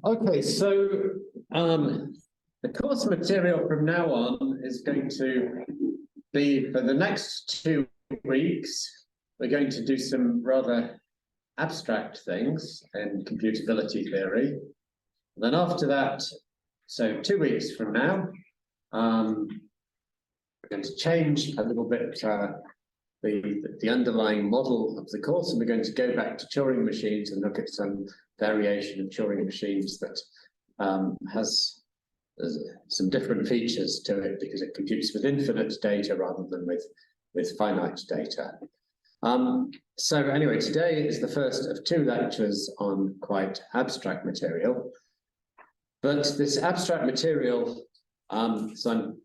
Okay, so the course material from now on is going to be, for the next 2 weeks, we're going to do some rather abstract things in computability theory. And then after that, so 2 weeks from now, we're going to change a little bit the underlying model of the course, and we're going to go back to Turing machines and look at some variation of Turing machines that has some different features to it because it computes with infinite data rather than with finite data. So anyway, today is the first of 2 lectures on quite abstract material. But this abstract material, so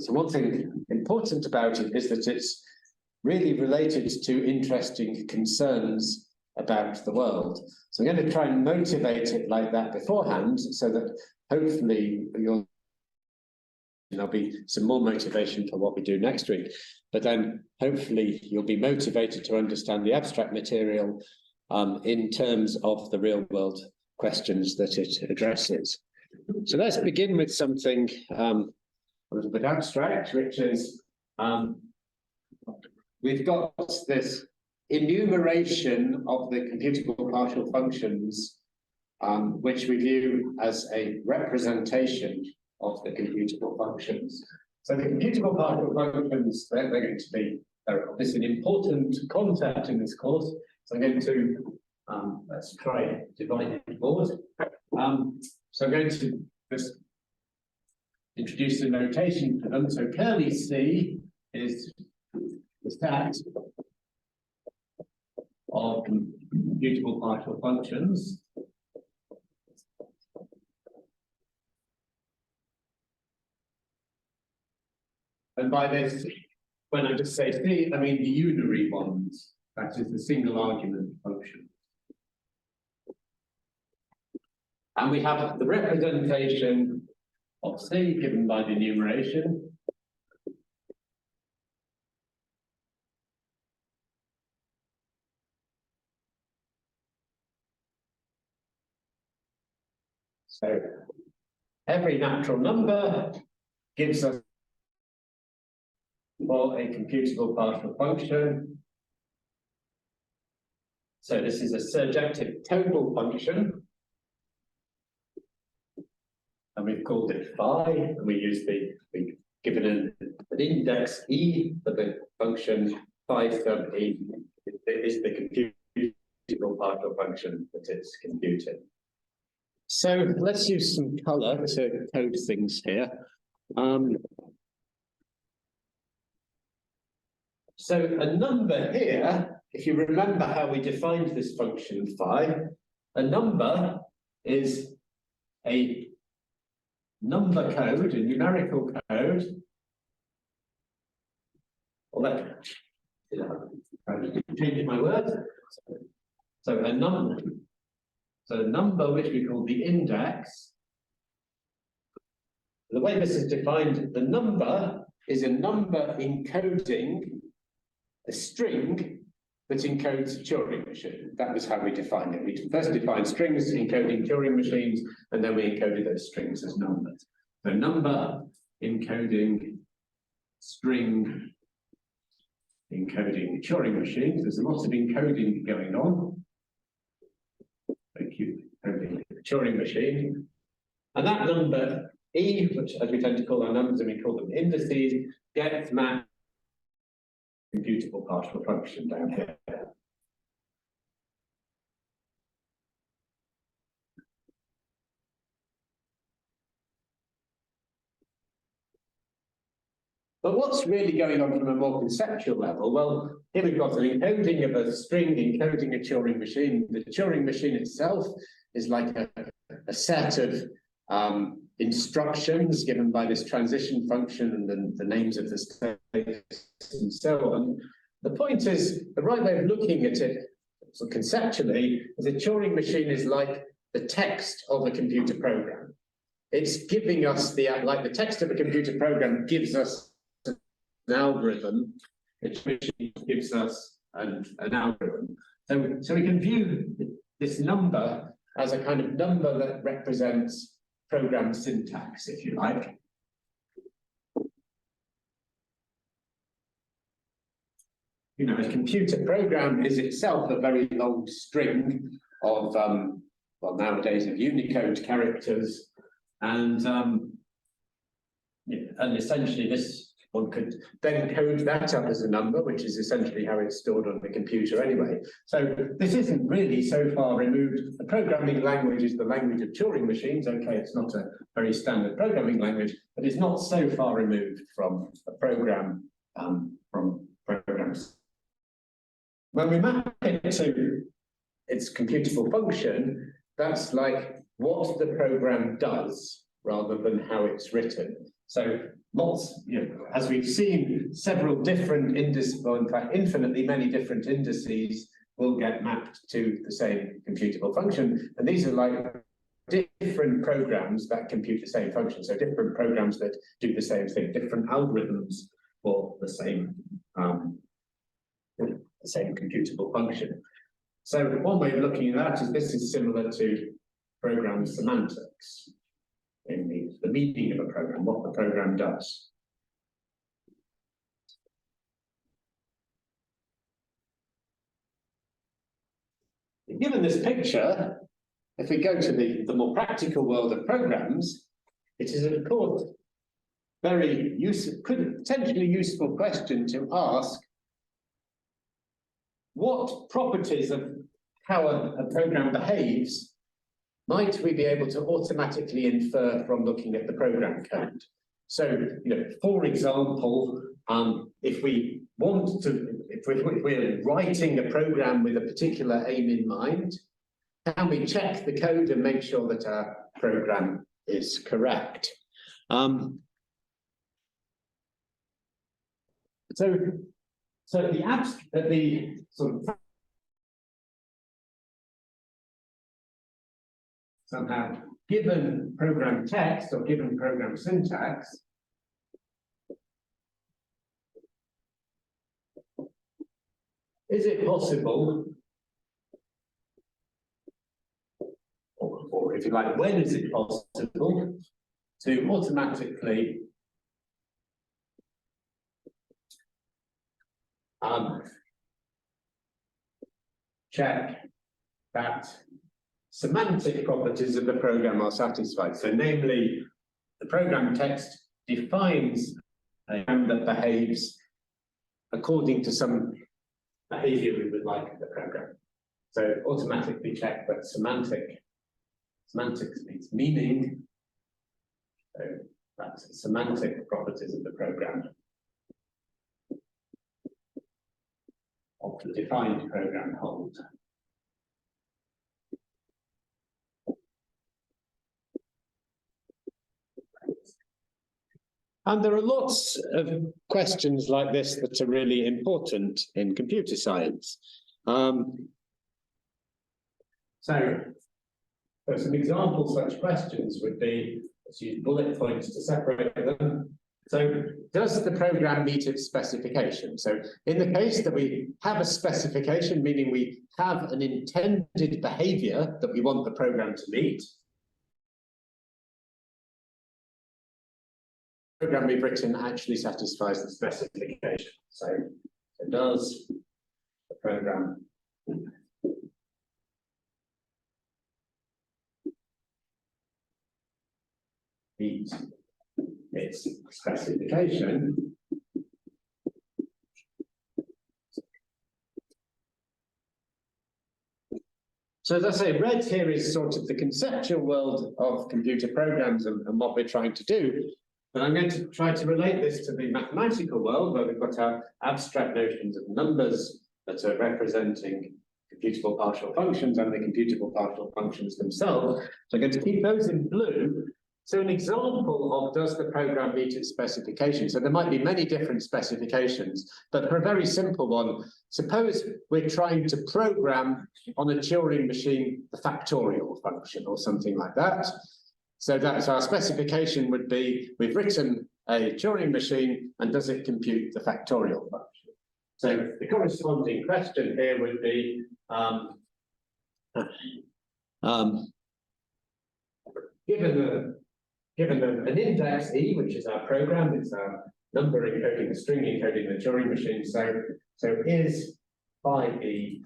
one thing important about it is that it's really related to interesting concerns about the world. So I'm going to try and motivate it like that beforehand so that hopefully there'll be some more motivation for what we do next week. But then hopefully you'll be motivated to understand the abstract material in terms of the real world questions that it addresses. So let's begin with something a little bit abstract, which is we've got this enumeration of the computable partial functions, which we view as a representation of the computable functions. So the computable partial functions, they're going to be, this is an important concept in this course. So I'm going to, let's try dividing the board. So I'm going to just introduce the notation for them. So curly C is the set of computable partial functions. And by this, when I just say C, I mean the unary ones, that is the single argument function. And we have the representation of C given by the enumeration. So every natural number gives us for a computable partial function. So this is a surjective total function. And we've called it phi, and we've given an index E for the function phi sub E is the computable partial function that it's computing. So let's use some color to code things here. So a number here, if you remember how we defined this function phi, a number is a number code, a numerical code. Well, change my word. So a number which we call the index. The way this is defined, the number is a number encoding a string that encodes a Turing machine. That was how we defined it. We first defined strings encoding Turing machines, and then we encoded those strings as numbers. So number encoding string encoding Turing machines. There's a lot of encoding going on. Thank you. Encoding the Turing machine. And that number E, which as we tend to call our numbers, and we call them indices, gets mapped computable partial function down here. But what's really going on from a more conceptual level? Well, here we've got an encoding of a string encoding a Turing machine. The Turing machine itself is like a set of instructions given by this transition function and then the names of the states and so on. The point is, the right way of looking at it, so conceptually, is a Turing machine is like the text of a computer program. It's giving us like the text of a computer program gives us an algorithm, which gives us an algorithm. So we can view this number as a kind of number that represents program syntax, if you like. You know, a computer program is itself a very long string of, well, nowadays of Unicode characters, and essentially this one could then code that up as a number, which is essentially how it's stored on the computer anyway. So this isn't really so far removed. The programming language is the language of Turing machines. Okay, it's not a very standard programming language, but it's not so far removed from a program, from programs. When we map it to its computable function, that's like what the program does rather than how it's written. So lots, as we've seen, several different indices, or in fact, infinitely many different indices will get mapped to the same computable function. And these are like different programs that compute the same function. So different programs that do the same thing, different algorithms for the same computable function. So one way of looking at that is this is similar to program semantics, in the meaning of a program, what the program does. Given this picture, if we go to the more practical world of programs, it is of course very useful, potentially useful question to ask: what properties of how a program behaves might we be able to automatically infer from looking at the program code? So, for example, if we're writing a program with a particular aim in mind, can we check the code and make sure that our program is correct? So the sort of somehow given program text or given program syntax, is it possible, or if you like, when is it possible to automatically check that semantic properties of the program are satisfied? So namely, the program text defines a program that behaves according to some behavior we would like in the program. So automatically check that semantics means meaning. So that's semantic properties of the program, of the defined program hold. And there are lots of questions like this that are really important in computer science. So some example such questions would be, let's use bullet points to separate them. So does the program meet its specification? So in the case that we have a specification, meaning we have an intended behavior that we want the program to meet, the program we've written actually satisfies the specification. So does the program meet its specification? So as I say, red here is sort of the conceptual world of computer programs and what we're trying to do. But I'm going to try to relate this to the mathematical world, where we've got our abstract notions of numbers that are representing computable partial functions and the computable partial functions themselves. So I'm going to keep those in blue. So an example of does the program meet its specification? So there might be many different specifications, but for a very simple one, suppose we're trying to program on a Turing machine the factorial function or something like that. So that's our specification would be, we've written a Turing machine and does it compute the factorial function? So the corresponding question here would be, Given an index E, which is our program, it's our number encoding the string encoding the Turing machine. So is phi E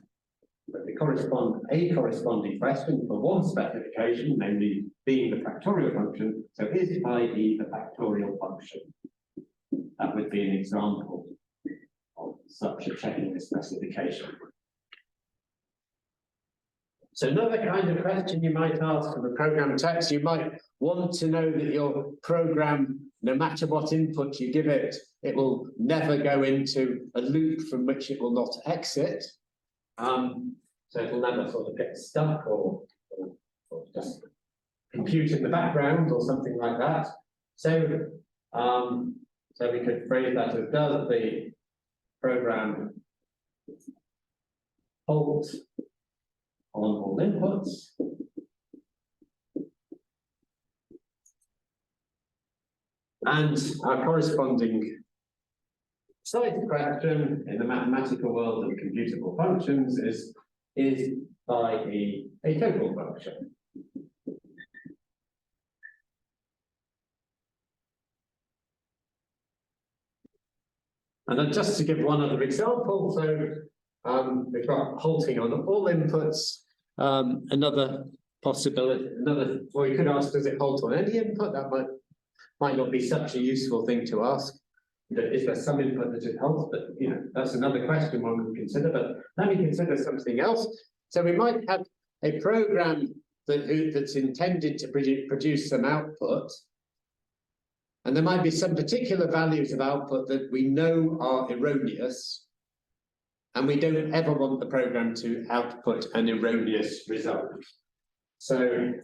the corresponding question for one specification, namely being the factorial function. So is phi E the factorial function? That would be an example of such a checking the specification. So another kind of question you might ask from the program text, you might want to know that your program, no matter what input you give it, it will never go into a loop from which it will not exit. So it will never sort of get stuck or just compute in the background or something like that. So, so we could phrase that as, does the program halt on all inputs? And our corresponding side question in the mathematical world of computable functions is phi E a total function? And then just to give one other example, so we've got halting on all inputs. Another possibility, well, you could ask, does it halt on any input? That might not be such a useful thing to ask. Is there some input that it halts? But that's another question one can consider. But let me consider something else. So we might have a program that's intended to produce some output. And there might be some particular values of output that we know are erroneous. And we don't ever want the program to output an erroneous result. So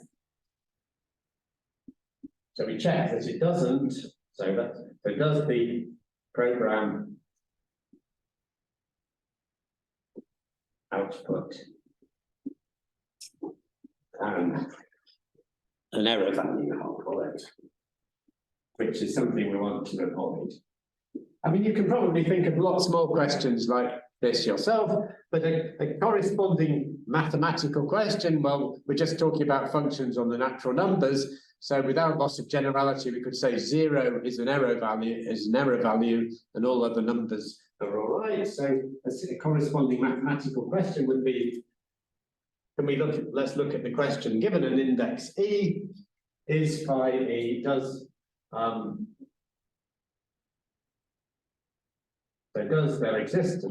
we check that it doesn't. So does the program output an error value, I'll call it, which is something we want to avoid. I mean, you can probably think of lots more questions like this yourself, but a corresponding mathematical question, well, we're just talking about functions on the natural numbers, so without loss of generality, we could say 0 is an error value, and all other numbers are all right. So a corresponding mathematical question would be, let's look at the question, given an index E, is phi E, does there exist a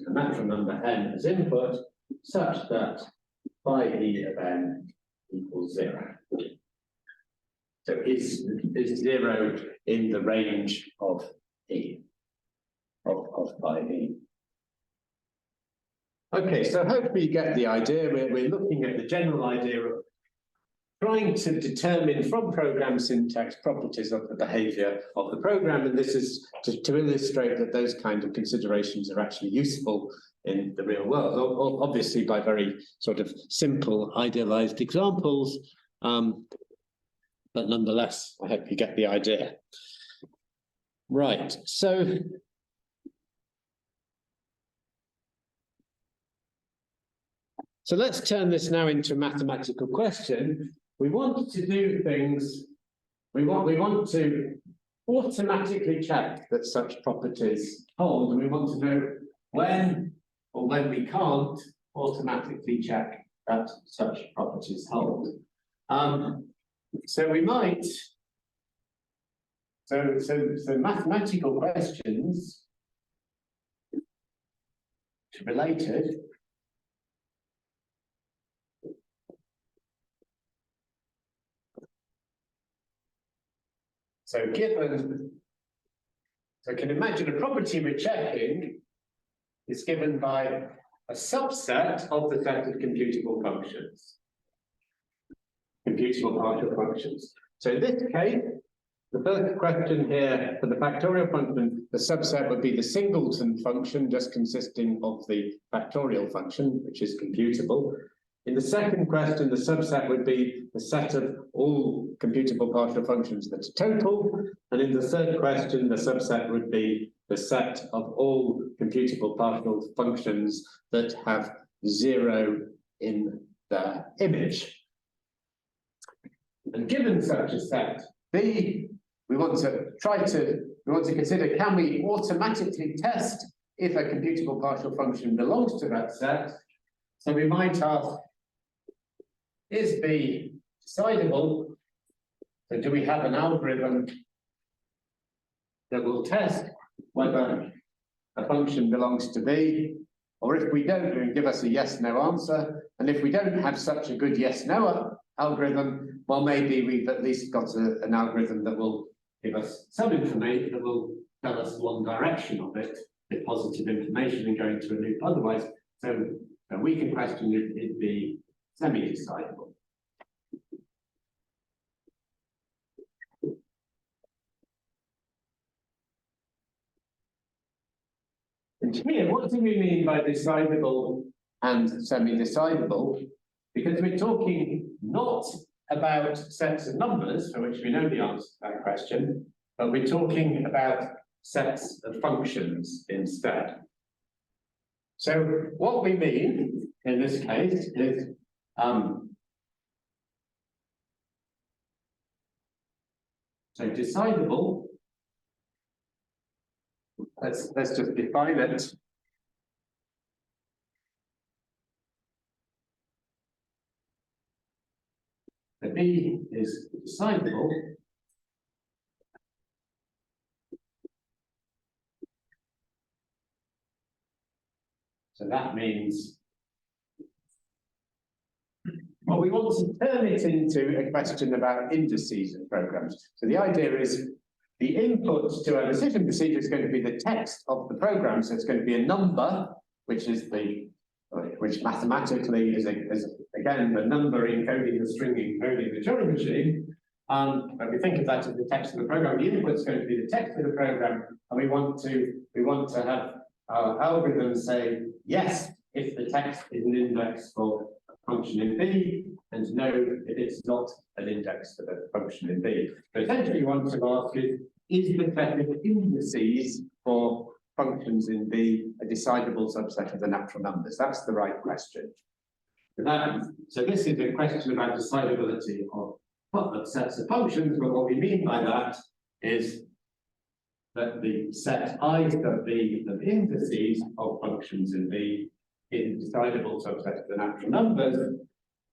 natural number n as input such that phi E of n equals 0? So is 0 in the range of E, of phi E? Okay, so hopefully you get the idea. We're looking at the general idea of trying to determine from program syntax properties of the behavior of the program, and this is to illustrate that those kind of considerations are actually useful in the real world, obviously by very sort of simple, idealized examples, but nonetheless, I hope you get the idea. Right, so let's turn this now into a mathematical question. We want to do things, we want to automatically check that such properties hold, and we want to know when or when we can't automatically check that such properties hold. So we might, so mathematical questions related. So can imagine a property we're checking is given by a subset of the set of computable functions, computable partial functions. So in this case, the first question here for the factorial function, the subset would be the singleton function, just consisting of the factorial function, which is computable. In the second question, the subset would be the set of all computable partial functions that are total. And in the third question, the subset would be the set of all computable partial functions that have 0 in their image. And given such a set B, we want to consider, can we automatically test if a computable partial function belongs to that set? So we might ask, is B decidable? So do we have an algorithm that will test whether a function belongs to B? Or if we don't, it will give us a yes/no answer. And if we don't have such a good yes/no algorithm, well, maybe we've at least got an algorithm that will give us some information, that will tell us one direction of it, with positive information and going to a loop otherwise. So we can question if it be semi-decidable. And here, what do we mean by decidable and semi-decidable? Because we're talking not about sets of numbers, for which we know the answer to that question, but we're talking about sets of functions instead. So what we mean in this case is so decidable, let's just define it. The B is decidable so that means, well, we want to turn it into a question about indices of programs. So the idea is the input to our decision procedure is going to be the text of the program. So it's going to be a number, which mathematically is again the number encoding the string encoding the Turing machine. But we think of that as the text of the program. The input is going to be the text of the program, and we want to have our algorithm say yes if the text is an index for a function in B, and no if it's not an index for the function in B. So essentially, you want to ask is the set of indices for functions in B a decidable subset of the natural numbers? That's the right question. So this is a question about decidability of sets of functions, but what we mean by that is that the set I sub B of indices of functions in B is a decidable subset of the natural numbers,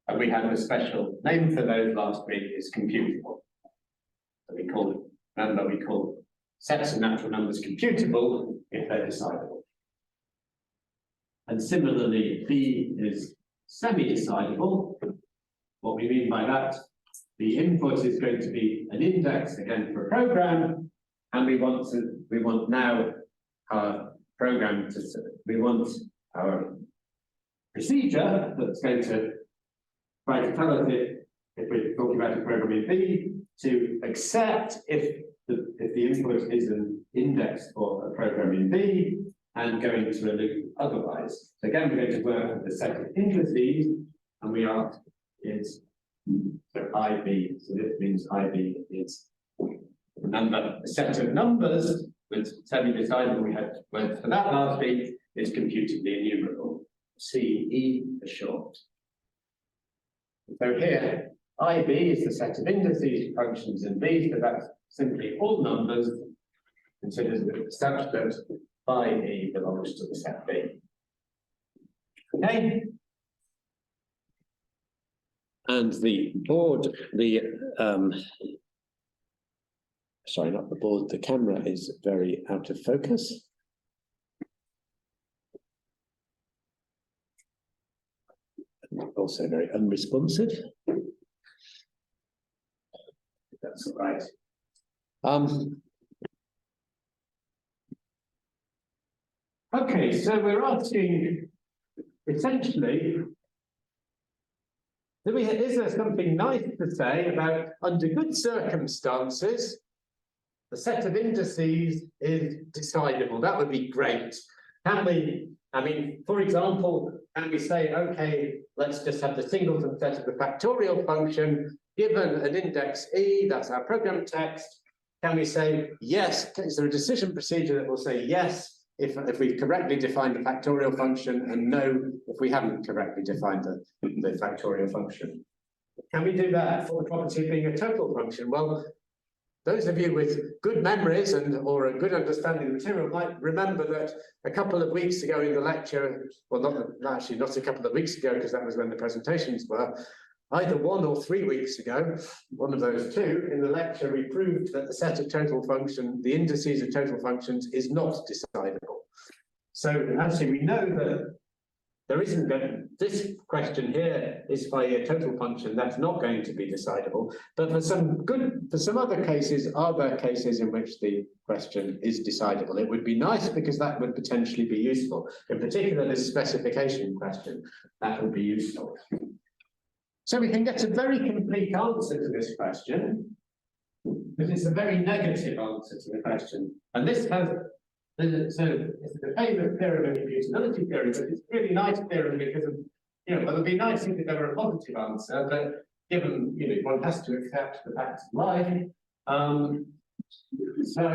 and we had a special name for those last week, is computable. So we call sets of natural numbers computable if they're decidable. And similarly, B is semi-decidable. What we mean by that, the input is going to be an index again for a program, and we want now our program we want our procedure that's going to try to tell us if we're talking about a program in B to accept if the input is an index for a program in B and go into a loop otherwise. So again, we're going to work with the set of indices, and we ask is so IB. So this means IB is a set of numbers with semi-decidable. We had words for that last week. Is computably enumerable. CE for short. So here, IB is the set of indices functions in B, so that's simply all numbers considered such that phi E belongs to the set B. Okay. And the board, sorry, not the board, the camera is very out of focus. Also very unresponsive. That's all right. Okay, so we're asking essentially, is there something nice to say about under good circumstances, the set of indices is decidable? That would be great. Can we, I mean, for example, can we say, okay, let's just have the singleton set of the factorial function given an index E, that's our program text. Can we say yes? Is there a decision procedure that will say yes if we've correctly defined the factorial function, and no if we haven't correctly defined the factorial function? Can we do that for the property being a total function? Well, those of you with good memories or a good understanding of the material might remember that a couple of weeks ago in the lecture, well, not a couple of weeks ago, because that was when the presentations were, either 1 or 3 weeks ago, one of those two, in the lecture, we proved that the set of total function, the indices of total functions, is not decidable. So actually, we know that there isn't this question here is by a total function that's not going to be decidable. But for some other cases, are there cases in which the question is decidable? It would be nice because that would potentially be useful. In particular, this specification question, that would be useful. So we can get a very complete answer to this question, but it's a very negative answer to the question. And this has, so it's the famous theorem of immutability theory, but it's a really nice theorem because of, well, it would be nice if there were a positive answer, but given, one has to accept the facts of life. So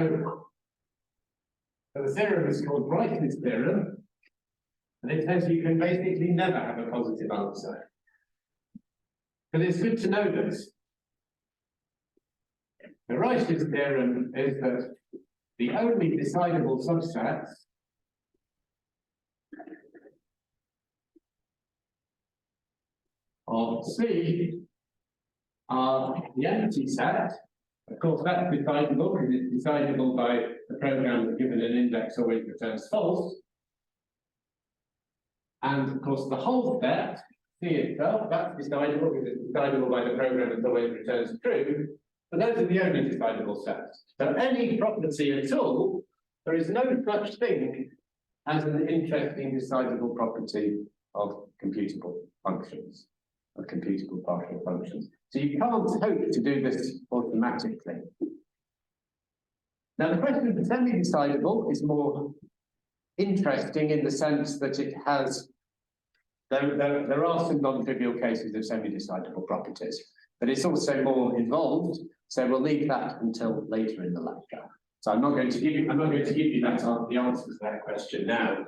the theorem is called Rice's theorem, and it says you can basically never have a positive answer. But it's good to know this. The Rice's theorem is that the only decidable subsets of C are the empty set. Of course, that's decidable because it's decidable by the program that given an index always returns false. And of course, the whole set, C itself, that's decidable because it's decidable by the program that always returns true. But those are the only decidable sets. So any property at all, there is no such thing as an interesting decidable property of computable functions, of computable partial functions. So you can't hope to do this automatically. Now the question of the semi-decidable is more interesting in the sense that it has, there are some non-trivial cases of semi-decidable properties, but it's also more involved. So we'll leave that until later in the lecture. So I'm not going to give you the answer to that question now.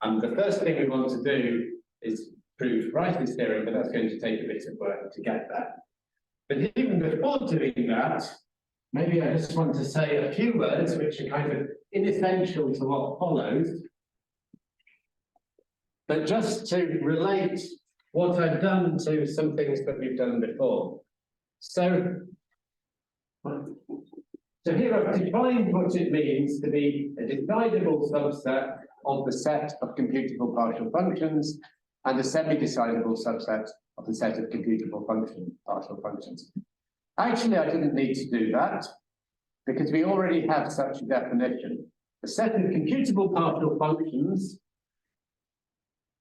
The first thing we want to do is prove Rice's theorem, but that's going to take a bit of work to get that. But even before doing that, maybe I just want to say a few words which are kind of inessential to what follows, but just to relate what I've done to some things that we've done before. So here I've defined what it means to be a decidable subset of the set of computable partial functions and a semi-decidable subset of the set of computable partial functions. Actually, I didn't need to do that because we already have such a definition. The set of computable partial functions,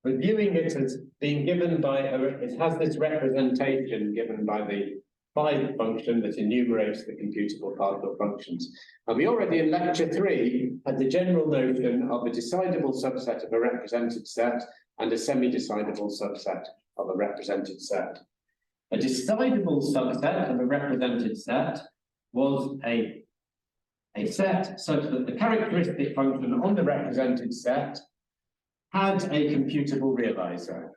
we're viewing it as being given by, it has this representation given by the phi function that enumerates the computable partial functions. And we already in lecture 3 had the general notion of a decidable subset of a represented set and a semi-decidable subset of a represented set. A decidable subset of a represented set was a set such that the characteristic function on the represented set had a computable realizer.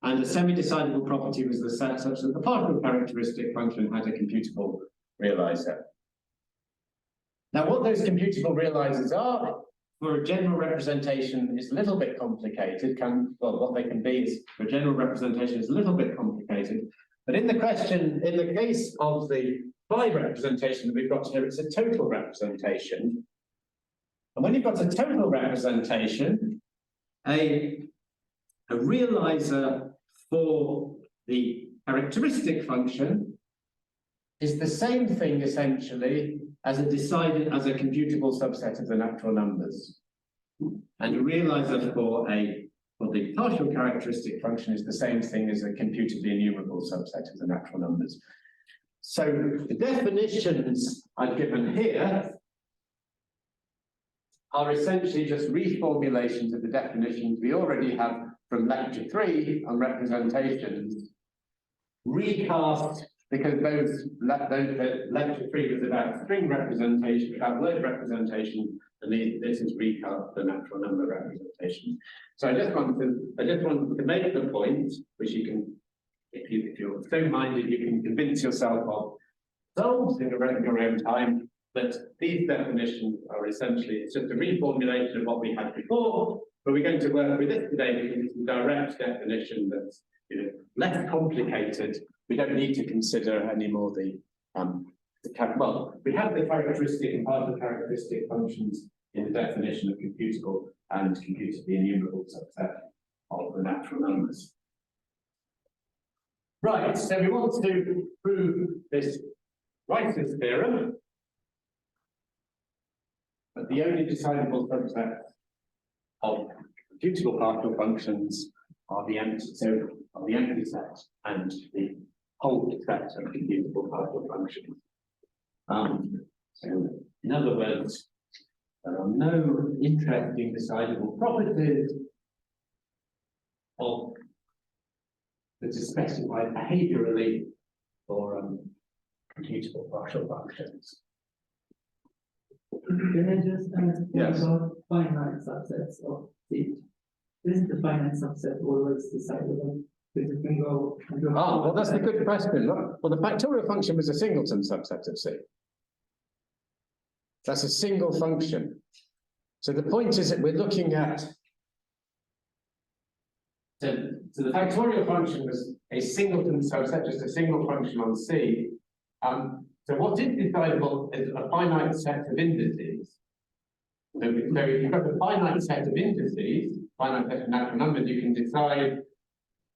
And a semi-decidable property was the set such that the partial characteristic function had a computable realizer. Now, what those computable realizers are for a general representation is a little bit complicated. What they can be is for a general representation is a little bit complicated. But in the question, in the case of the phi representation that we've got here, it's a total representation. And when you've got a total representation, a realizer for the characteristic function is the same thing essentially as a computable subset of the natural numbers. And a realizer for the partial characteristic function is the same thing as a computably enumerable subset of the natural numbers. So the definitions I've given here are essentially just reformulations of the definitions we already have from lecture 3 on representations, recast, because lecture 3 was about string representation, about word representation, and this is recast the natural number representation. So I just wanted to make the point, which you can, if you're so minded, you can convince yourself of themselves in your own time, that these definitions are essentially, it's just a reformulation of what we had before, but we're going to work with this today because it's a direct definition that's less complicated. We don't need to consider anymore well, we have the characteristic and partial characteristic functions in the definition of computable and computably enumerable subset of the natural numbers. Right, so we want to prove this Rice's theorem, but the only decidable subset of computable partial functions are the empty set and the whole set of computable partial functions. So in other words, there are no interesting decidable properties of that is specified behaviorally for computable partial functions. Can I just ask about finite subsets of C? Isn't the finite subset always decidable? Because it can go. Well, that's a good question. Look, well, the factorial function was a singleton subset of C. That's a single function. So the point is that we're looking at. So the factorial function was a singleton subset, just a single function on C. So what is decidable is a finite set of indices. So if you've got a finite set of indices, finite set of natural numbers, you can decide,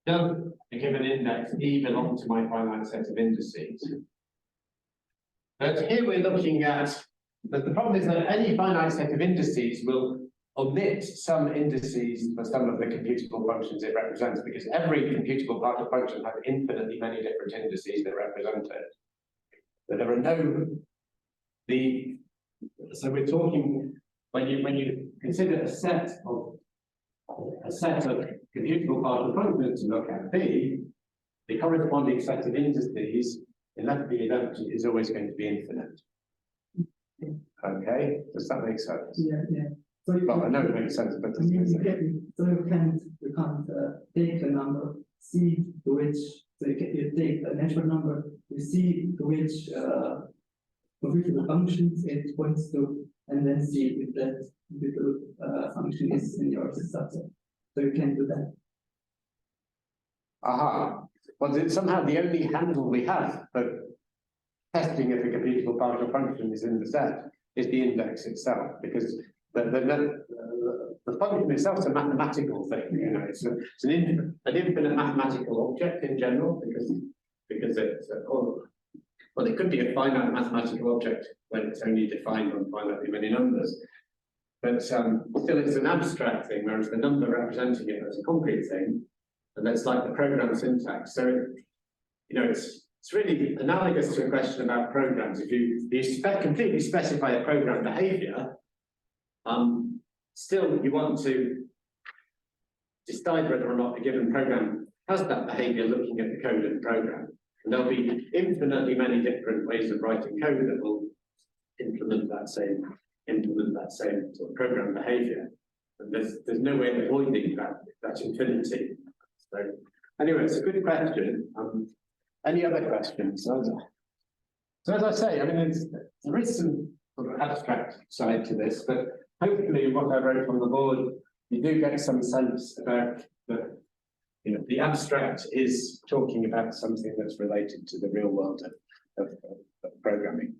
does a given index E belong to my finite set of indices? But here we're looking at, but the problem is that any finite set of indices will omit some indices for some of the computable functions it represents, because every computable partial function has infinitely many different indices that represent it. But there are no, so we're talking, when you consider a set of computable partial functions to look at B, the corresponding set of indices, unless B is empty, is always going to be infinite. Okay, does that make sense? Yeah. So well, I know it makes sense, but so you can't take a number C to which, so you take a natural number, you see to which computable functions it points to, and then see if that computable function is in your subset. So you can do that. Aha. Well, somehow the only handle we have for testing if a computable partial function is in the set is the index itself, because the function itself is a mathematical thing. It's an infinite mathematical object in general, because it's well, it could be a finite mathematical object when it's only defined on finitely many numbers. But still, it's an abstract thing, whereas the number representing it is a concrete thing, and that's like the program syntax. So, it's really analogous to a question about programs. If you completely specify a program behavior, still you want to decide whether or not a given program has that behavior looking at the code of the program. And there'll be infinitely many different ways of writing code that will implement that same sort of program behavior. And there's no way of avoiding that infinity. So anyway, it's a good question. Any other questions? So as I say, I mean, there is some sort of abstract side to this, but hopefully what I wrote on the board, you do get some sense about the abstract is talking about something that's related to the real world of programming.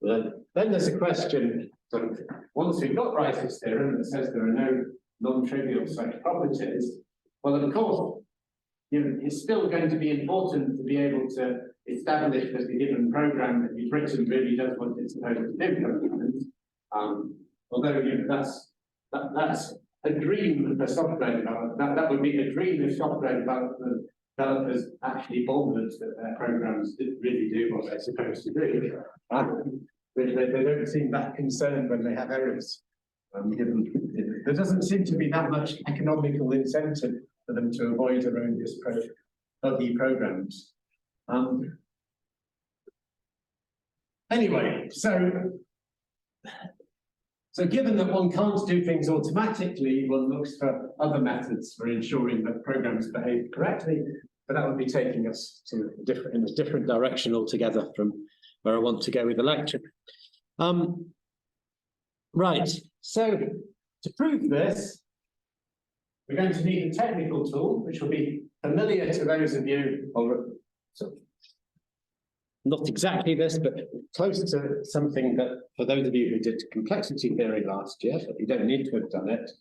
Then there's a question, sort of, once we've got Rice's theorem that says there are no non-trivial such properties, well, of course, it's still going to be important to be able to establish that the given program that you've written really does what it's supposed to do. Although that's a dream for software development. That would be a dream if software developers actually bothered that their programs really do what they're supposed to do. They don't seem that concerned when they have errors. Given there doesn't seem to be that much economical incentive for them to avoid erroneous programs. Anyway, so given that one can't do things automatically, one looks for other methods for ensuring that programs behave correctly, but that would be taking us to in a different direction altogether from where I want to go with the lecture. Right, so to prove this, we're going to need a technical tool, which will be familiar to those of you, or not exactly this, but close to something that, for those of you who did complexity theory last year, but you don't need to have done it,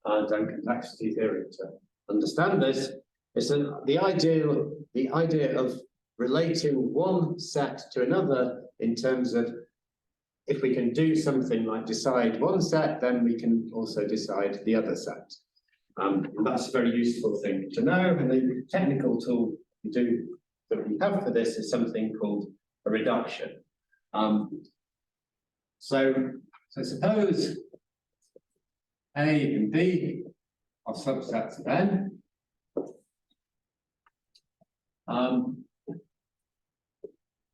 done complexity theory to understand this, is that the idea of relating one set to another in terms of if we can do something like decide one set, then we can also decide the other set. And that's a very useful thing to know. And the technical tool that we have for this is something called a reduction. So suppose A and B are subsets of N.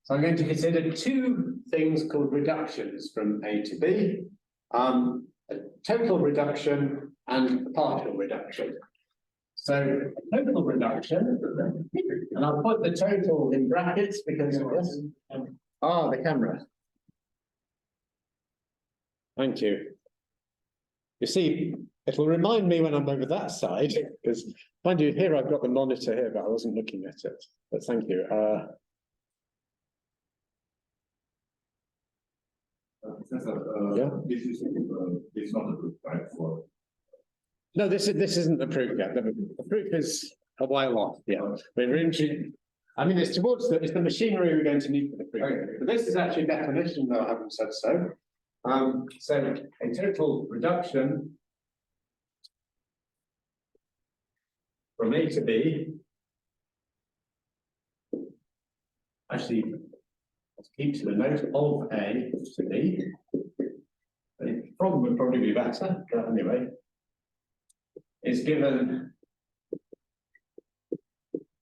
So I'm going to consider two things called reductions from A to B, a total reduction and a partial reduction. So total reduction, and I'll put the total in brackets because of this. The camera. Thank you. You see, it will remind me when I'm over that side, because mind you, here I've got the monitor here, but I wasn't looking at it. But thank you. Yeah. This is it's not a proof, right? For no, this isn't the proof yet. The proof is a while off. Yeah, we're into. I mean, it's towards it's the machinery we're going to need for the proof. Okay. But this is actually a definition, though I haven't said so. So a total reduction from A to B. Actually, let's keep to the note of A to B. From would probably be better, but anyway, is given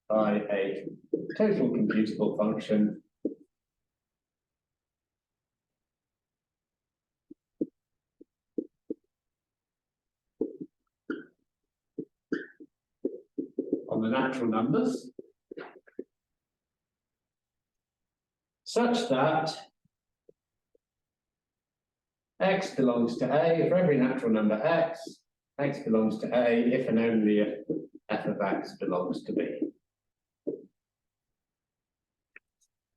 by a total computable function on the natural numbers, such that x belongs to A for every natural number x belongs to A if and only if f of x belongs to B.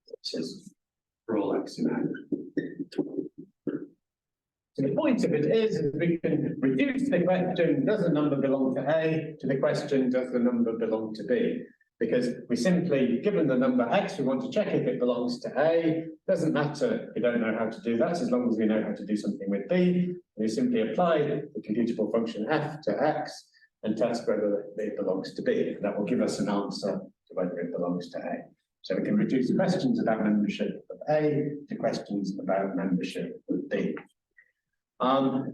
This is for all x in A. So the point of it is we can reduce the question, does the number belong to A, to the question, does the number belong to B? Because we simply, given the number x, we want to check if it belongs to A. Doesn't matter if we don't know how to do that, as long as we know how to do something with B. We simply apply the computable function f to x and test whether it belongs to B. That will give us an answer to whether it belongs to A. So we can reduce questions about membership of A to questions about membership of B. A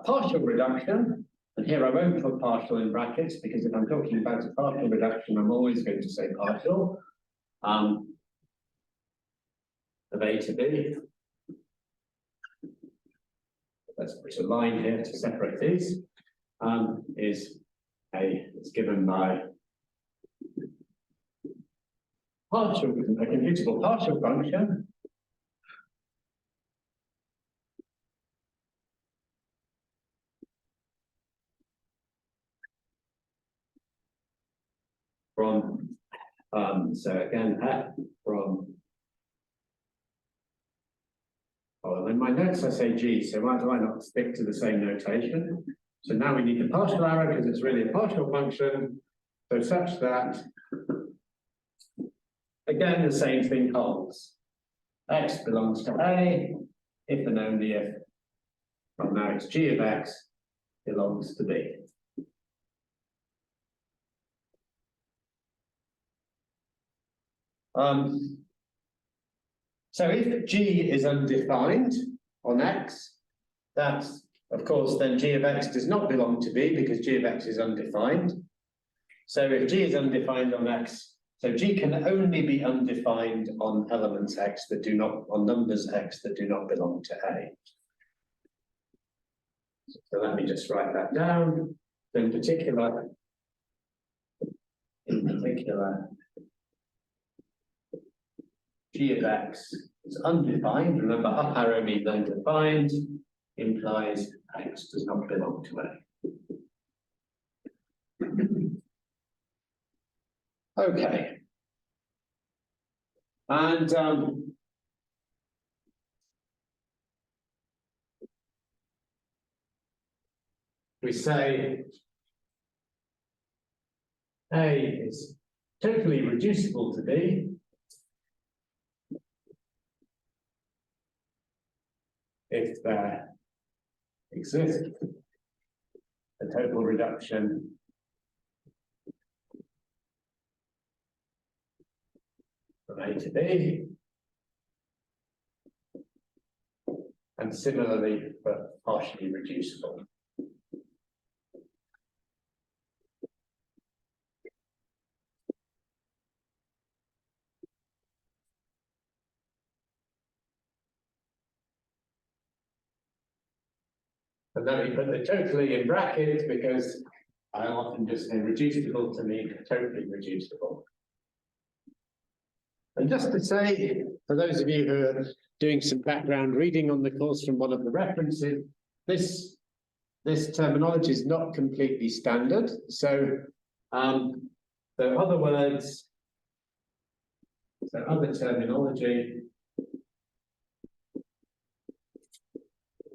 partial reduction, and here I won't put partial in brackets because if I'm talking about a partial reduction, I'm always going to say partial of A to B. Let's put a line here to separate these. It's given by a computable partial function from, so again, f from, well, in my notes I say g, so why do I not stick to the same notation? So now we need the partial arrow because it's really a partial function, so such that, again, the same thing holds. X belongs to A, if and only if, well, now it's g of x belongs to B. So if G is undefined on X, that, of course, then g of x does not belong to b because g of x is undefined. So if g is undefined on x, so g can only be undefined on elements x that do not, on numbers x that do not belong to a. So let me just write that down. In particular, g of x is undefined. Remember, up arrow means undefined, implies x does not belong to a. Okay. And we say A is totally reducible to B if there exists a total reduction from A to B, and similarly for partially reducible. And then we put the totally in brackets because I often just say reducible to mean totally reducible. And just to say, for those of you who are doing some background reading on the course from one of the references, this terminology is not completely standard. So there are other words, so other terminology,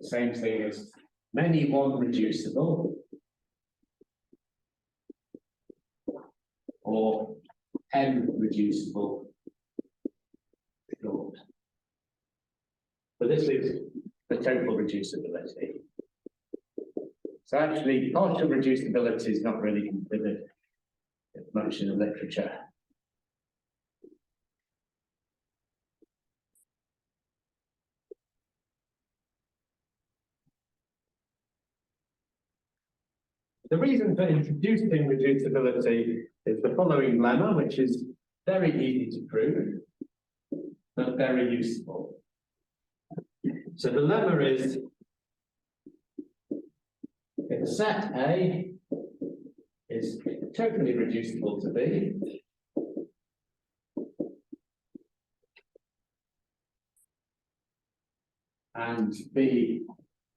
same thing as many one reducible or n reducible short. But this is the total reducibility. So actually, partial reducibility is not really considered much in the literature. The reason for introducing reducibility is the following lemma, which is very easy to prove, but very useful. So the lemma is, if set A is totally reducible to B, and B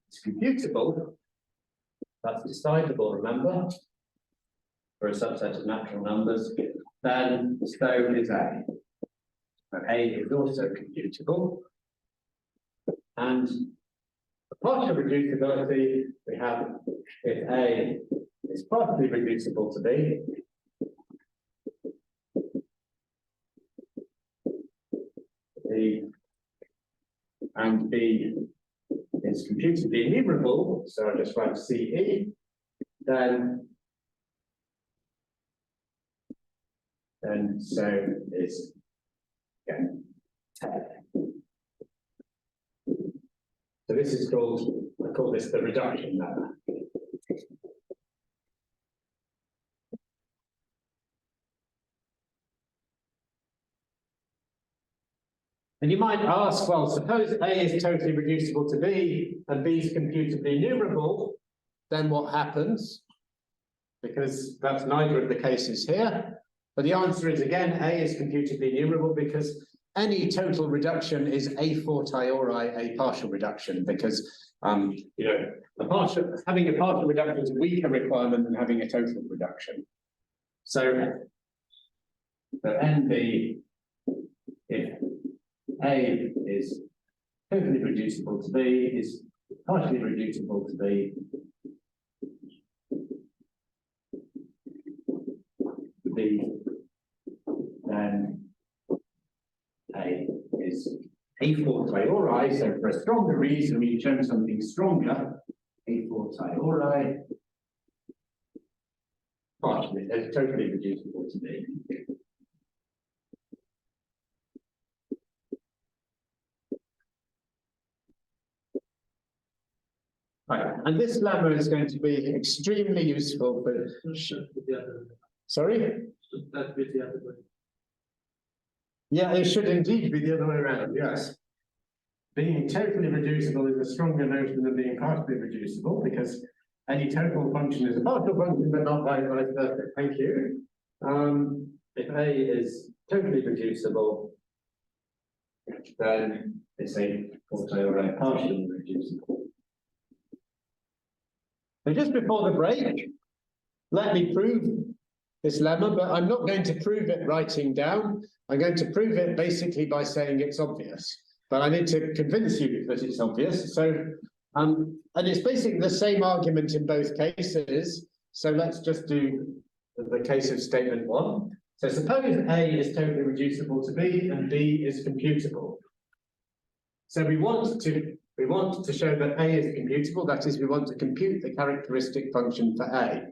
is computable, that's decidable, remember, for a subset of natural numbers, then so is A. So A is also computable. And for partial reducibility, we have if A is partially reducible to B, and B is computably enumerable, so I just write CE, then so is again 10. So this is called, I call this the reduction lemma. And you might ask, well, suppose A is totally reducible to B and B is computably enumerable, then what happens? Because that's neither of the cases here. But the answer is, again, A is computably enumerable because any total reduction is a fortiori a partial reduction, because having a partial reduction is a weaker requirement than having a total reduction. So NB, if A is totally reducible to B, is partially reducible to B, then A is a fortiori, so for a stronger reason, we've shown something stronger, a fortiori, partially, totally reducible to B. And this lemma is going to be extremely useful for. Sorry? That be the other way. Yeah, it should indeed be the other way around, yes. Being totally reducible is a stronger notion than being partially reducible, because any total function is a partial function, but not vice versa. Thank you. If A is totally reducible, then it's a partially reducible. So just before the break, let me prove this lemma, but I'm not going to prove it writing down. I'm going to prove it basically by saying it's obvious, but I need to convince you that it's obvious. So, and it's basically the same argument in both cases. So let's just do the case of statement 1. So suppose A is totally reducible to B and B is computable. So we want to show that A is computable. That is, we want to compute the characteristic function for A.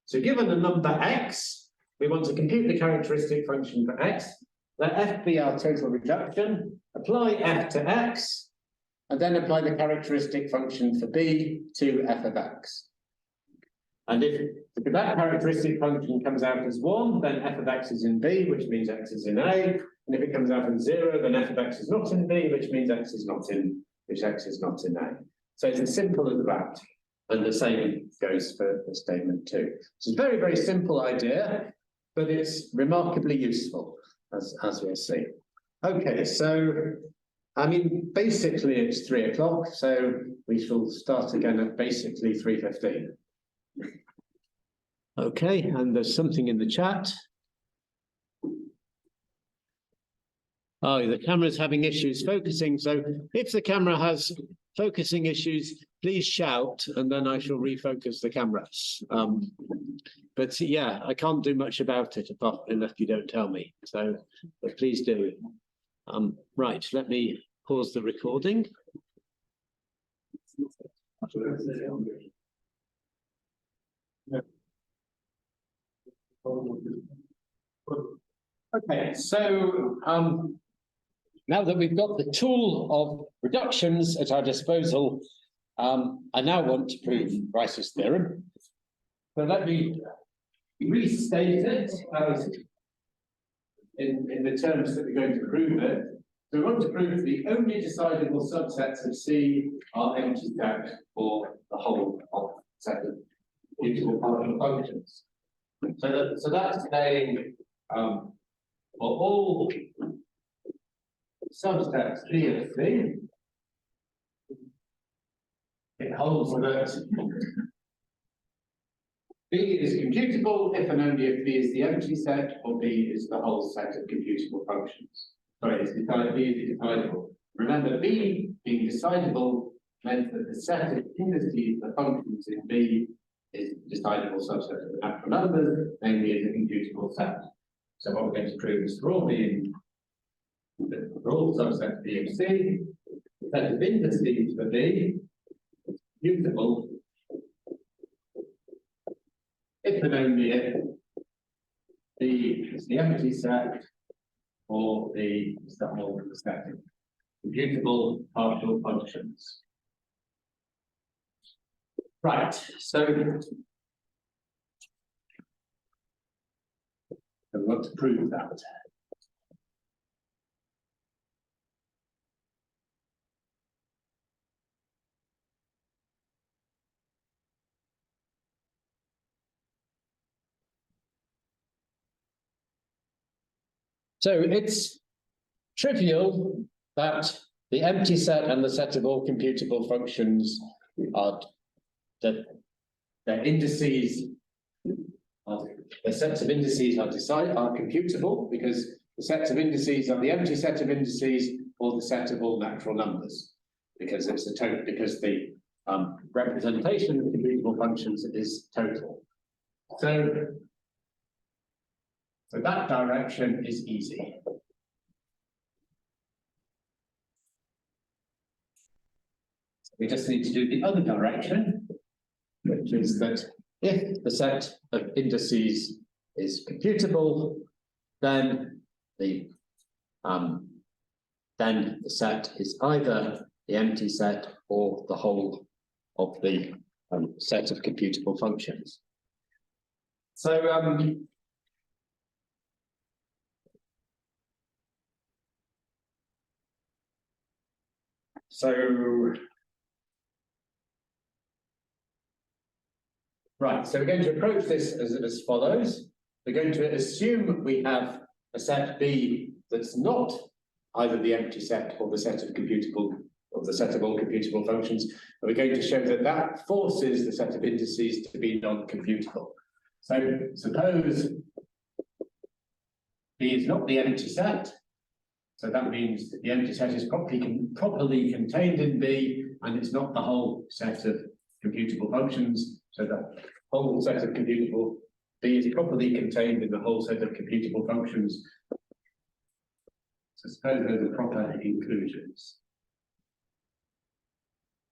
So given a number x, we want to compute the characteristic function for x. Let f be our total reduction, apply f to x, and then apply the characteristic function for b to f of x. And if that characteristic function comes out as 1, then f of x is in b, which means x is in a. And if it comes out as 0, then f of x is not in b, which means x is not in a. So it's as simple as that. And the same goes for statement 2. It's a very, very simple idea, but it's remarkably useful, as we'll see. Okay, so, I mean, basically it's 3 o'clock, so we shall start again at basically 3:15. Okay, and there's something in the chat. Oh, the camera's having issues focusing, so if the camera has focusing issues, please shout, and then I shall refocus the cameras. But yeah, I can't do much about it apart unless you don't tell me. So, but please do. Right, let me pause the recording. Okay, so now that we've got the tool of reductions at our disposal, I now want to prove Rice's theorem. So let me restate it as in the terms that we're going to prove it. So we want to prove the only decidable subsets of C are empty set for the whole of set of usable partial functions. So that's saying for all subsets B of C, it holds that B is computable if and only if B is the empty set or B is the whole set of computable functions. Sorry, B is decidable. Remember, B being decidable meant that the set of indices, the functions in B, is a decidable subset of the natural numbers, namely is a computable set. So what we're going to prove is for all subsets B of C, the set of indices for B is computable if and only if B is the empty set or B is the whole set of computable partial functions. Right, so I want to prove that. So it's trivial that the empty set and the set of all computable functions are that their indices, the sets of indices are computable because the sets of indices are the empty set of indices or the set of all natural numbers, because it's a total, because the representation of computable functions is total. So that direction is easy. We just need to do the other direction, which is that if the set of indices is computable, then the set is either the empty set or the whole of the set of computable functions. So right, so we're going to approach this as follows. We're going to assume we have a set B that's not either the empty set or the set of computable, or the set of all computable functions. And we're going to show that that forces the set of indices to be non-computable. So suppose B is not the empty set. So that means that the empty set is properly contained in B, and it's not the whole set of computable functions. So that whole set of computable B is properly contained in the whole set of computable functions. So suppose those are proper inclusions.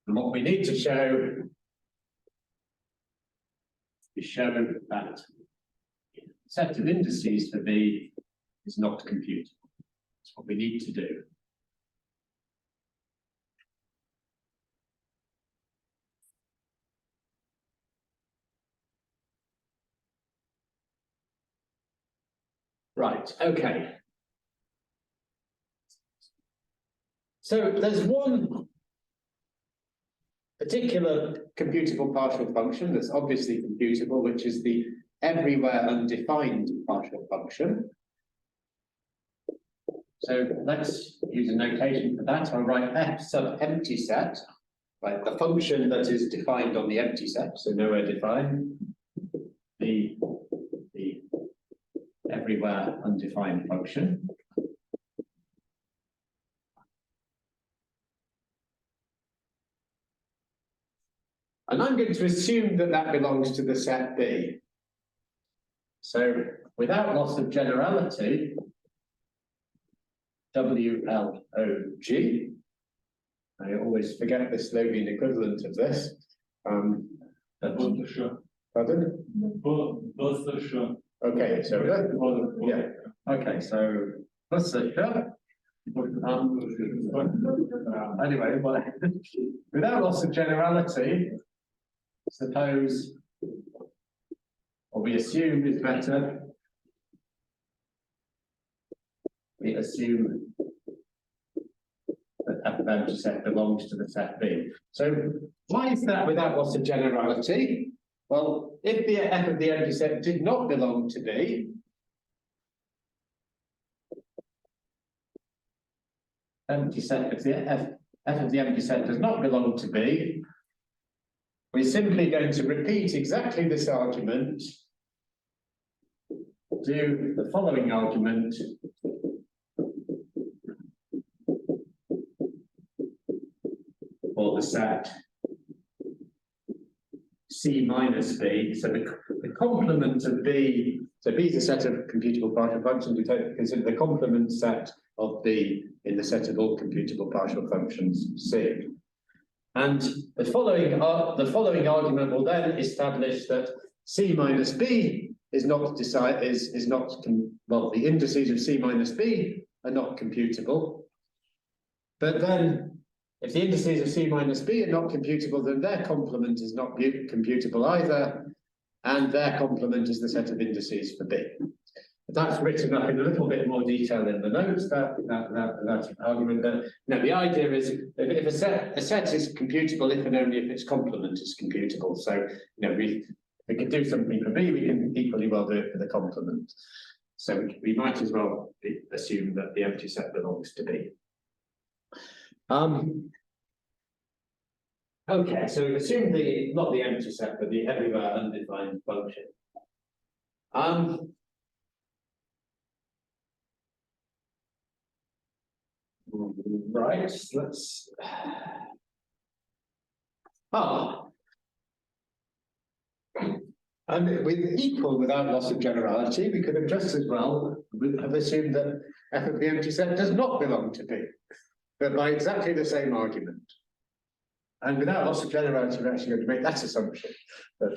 And what we need to show is show that the set of indices for B is not computable. That's what we need to do. Right, okay. So there's one particular computable partial function that's obviously computable, which is the everywhere undefined partial function. So let's use a notation for that. I'll write f sub empty set, right? The function that is defined on the empty set, so nowhere defined, the everywhere undefined function. And I'm going to assume that that belongs to the set B. So without loss of generality, WLOG, I always forget the Slovene equivalent of this. Pardon? Okay, so yeah. Okay, so plus the anyway, well, without loss of generality, suppose, or we assume is better, we assume that f of empty set belongs to the set B. So why is that without loss of generality? Well, if the f of the empty set did not belong to B, empty set, if the f of the empty set does not belong to B, we're simply going to repeat exactly this argument, do the following argument for the set C minus B. So the complement of B, so B is a set of computable partial functions. We consider the complement set of B in the set of all computable partial functions C. And the following argument will then establish that C minus B is not well, the indices of C minus B are not computable. But then if the indices of C minus B are not computable, then their complement is not computable either, and their complement is the set of indices for B. That's written up in a little bit more detail in the notes, that argument. But no, the idea is if a set is computable if and only if its complement is computable. So we can do something for B, we can equally well do it for the complement. So we might as well assume that the empty set belongs to B. Okay, so we've assumed not the empty set, but the everywhere undefined function. Right, let's. And with equal without loss of generality, we could have just as well have assumed that f of the empty set does not belong to B, but by exactly the same argument. And without loss of generality, we're actually going to make that assumption that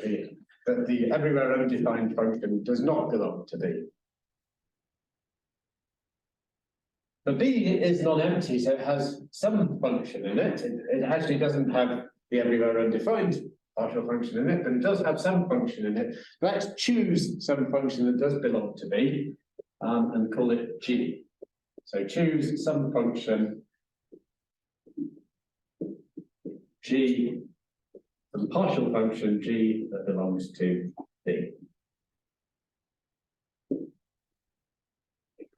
the everywhere undefined function does not belong to B. But B is non-empty, so it has some function in it. It actually doesn't have the everywhere undefined partial function in it, but it does have some function in it. Let's choose some function that does belong to B and call it G. So choose some function G, some partial function G that belongs to B.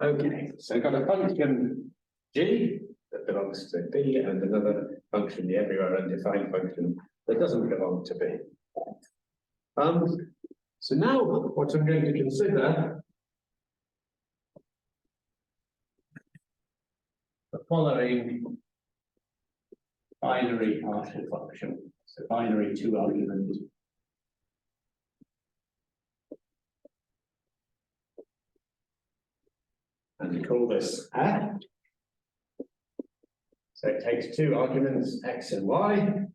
Okay, so I've got a function G that belongs to B and another function, the everywhere undefined function, that doesn't belong to B. So now what I'm going to consider the following binary partial function. So binary two argument. And we call this F. So it takes two arguments, x and y.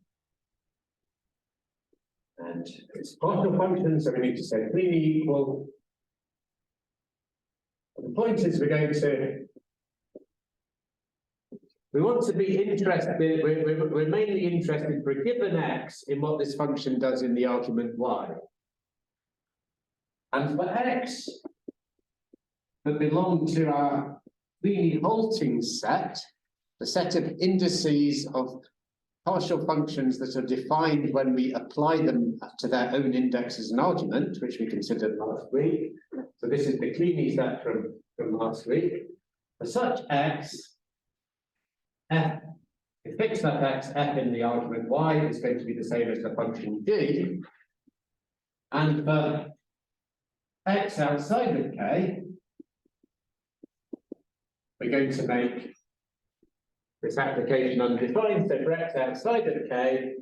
And it's partial function, so we need to say cleanly equal. And the point is we want to be interested, we're mainly interested for a given x in what this function does in the argument y. And for x that belong to our cleanly halting set, the set of indices of partial functions that are defined when we apply them to their own index as an argument, which we considered last week. So this is the cleanly set from last week. For such x, f, if fix that x, f in the argument y is going to be the same as the function g. And for x outside of k, we're going to make this application undefined. So for x outside of k,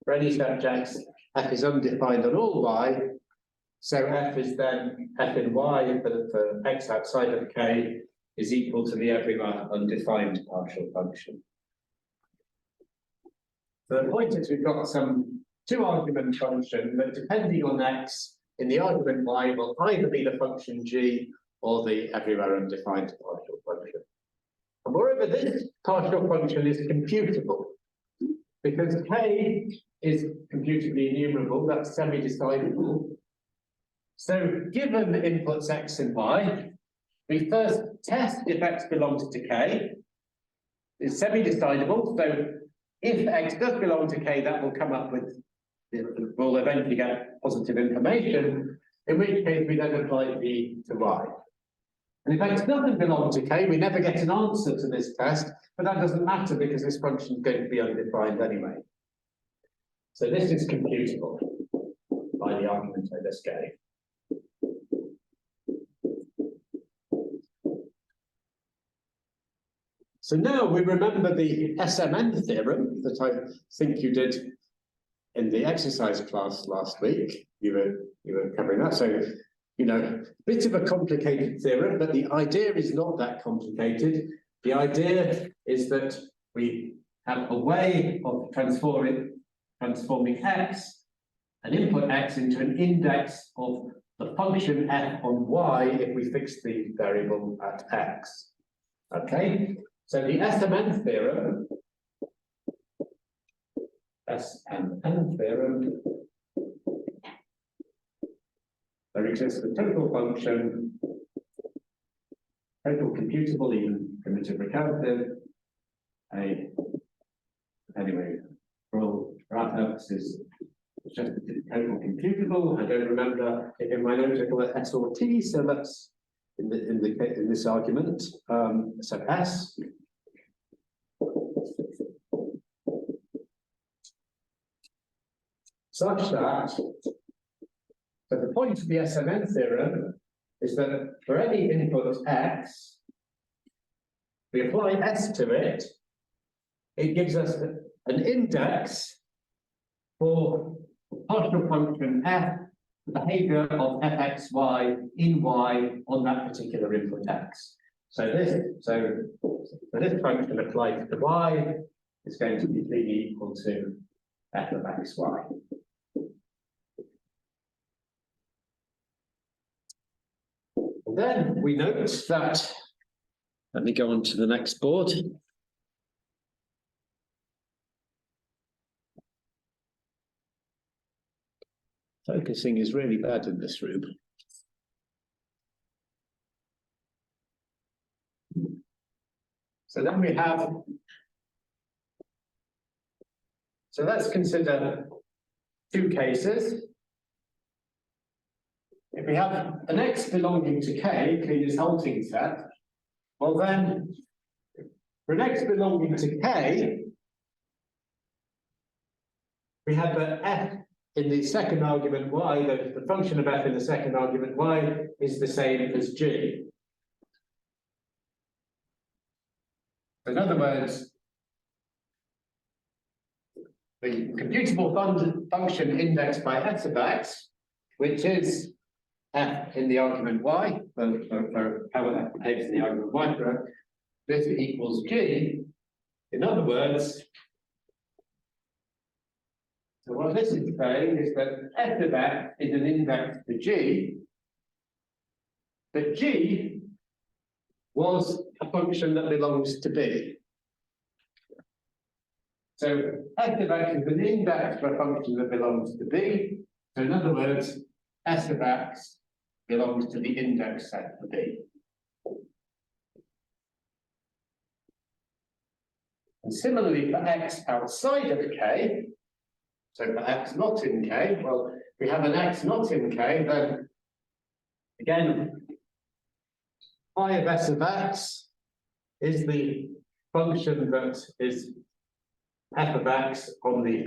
for any such x, f is undefined on all y. So f is then f in y for x outside of k is equal to the everywhere undefined partial function. So the point is we've got some two argument function that depending on x in the argument y will either be the function g or the everywhere undefined partial function. And moreover, this partial function is computable because k is computably enumerable, that's semi-decidable. So given the inputs x and y, we first test if x belongs to k. It's semi-decidable, so if x does belong to k, that will come up with, we'll eventually get positive information, in which case we then apply b to y. And if x doesn't belong to k, we never get an answer to this test, but that doesn't matter because this function is going to be undefined anyway. So this is computable by the argument I just gave. So now we remember the SMN theorem that I think you did in the exercise class last week. You were covering that. So, you know, bit of a complicated theorem, but the idea is not that complicated. The idea is that we have a way of transforming x, an input x, into an index of the function f on y if we fix the variable at x. Okay? So the SMN theorem, there exists a total function, total computable, even primitive recursive, anyway, for our purposes, it's just total computable. I don't remember if in my notes I call it S or T, so that's in this argument. So S. Such that, so the point of the SMN theorem is that for any input x, we apply S to it, it gives us an index for partial function f, the behavior of fxy in y on that particular input x. So this function applied to y is going to be clearly equal to f of xy. Then we note that, let me go on to the next board. Focusing is really bad in this room. So then we have, so let's consider two cases. If we have an X belonging to K, Klee's halting set, well then, for an X belonging to K, we have the F in the second argument Y, the function of F in the second argument Y is the same as G. In other words, the computable function indexed by f of x, which is f in the argument y, for how f behaves in the argument y, for this equals g. In other words, so what this is saying is that f of x is an index to g, but g was a function that belongs to B. So f of x is an index for a function that belongs to B. So in other words, s of x belongs to the index set for B. And similarly for x outside of K, so for x not in K, well, if we have an x not in K, then again, phi of s of x is the function that is f of x on the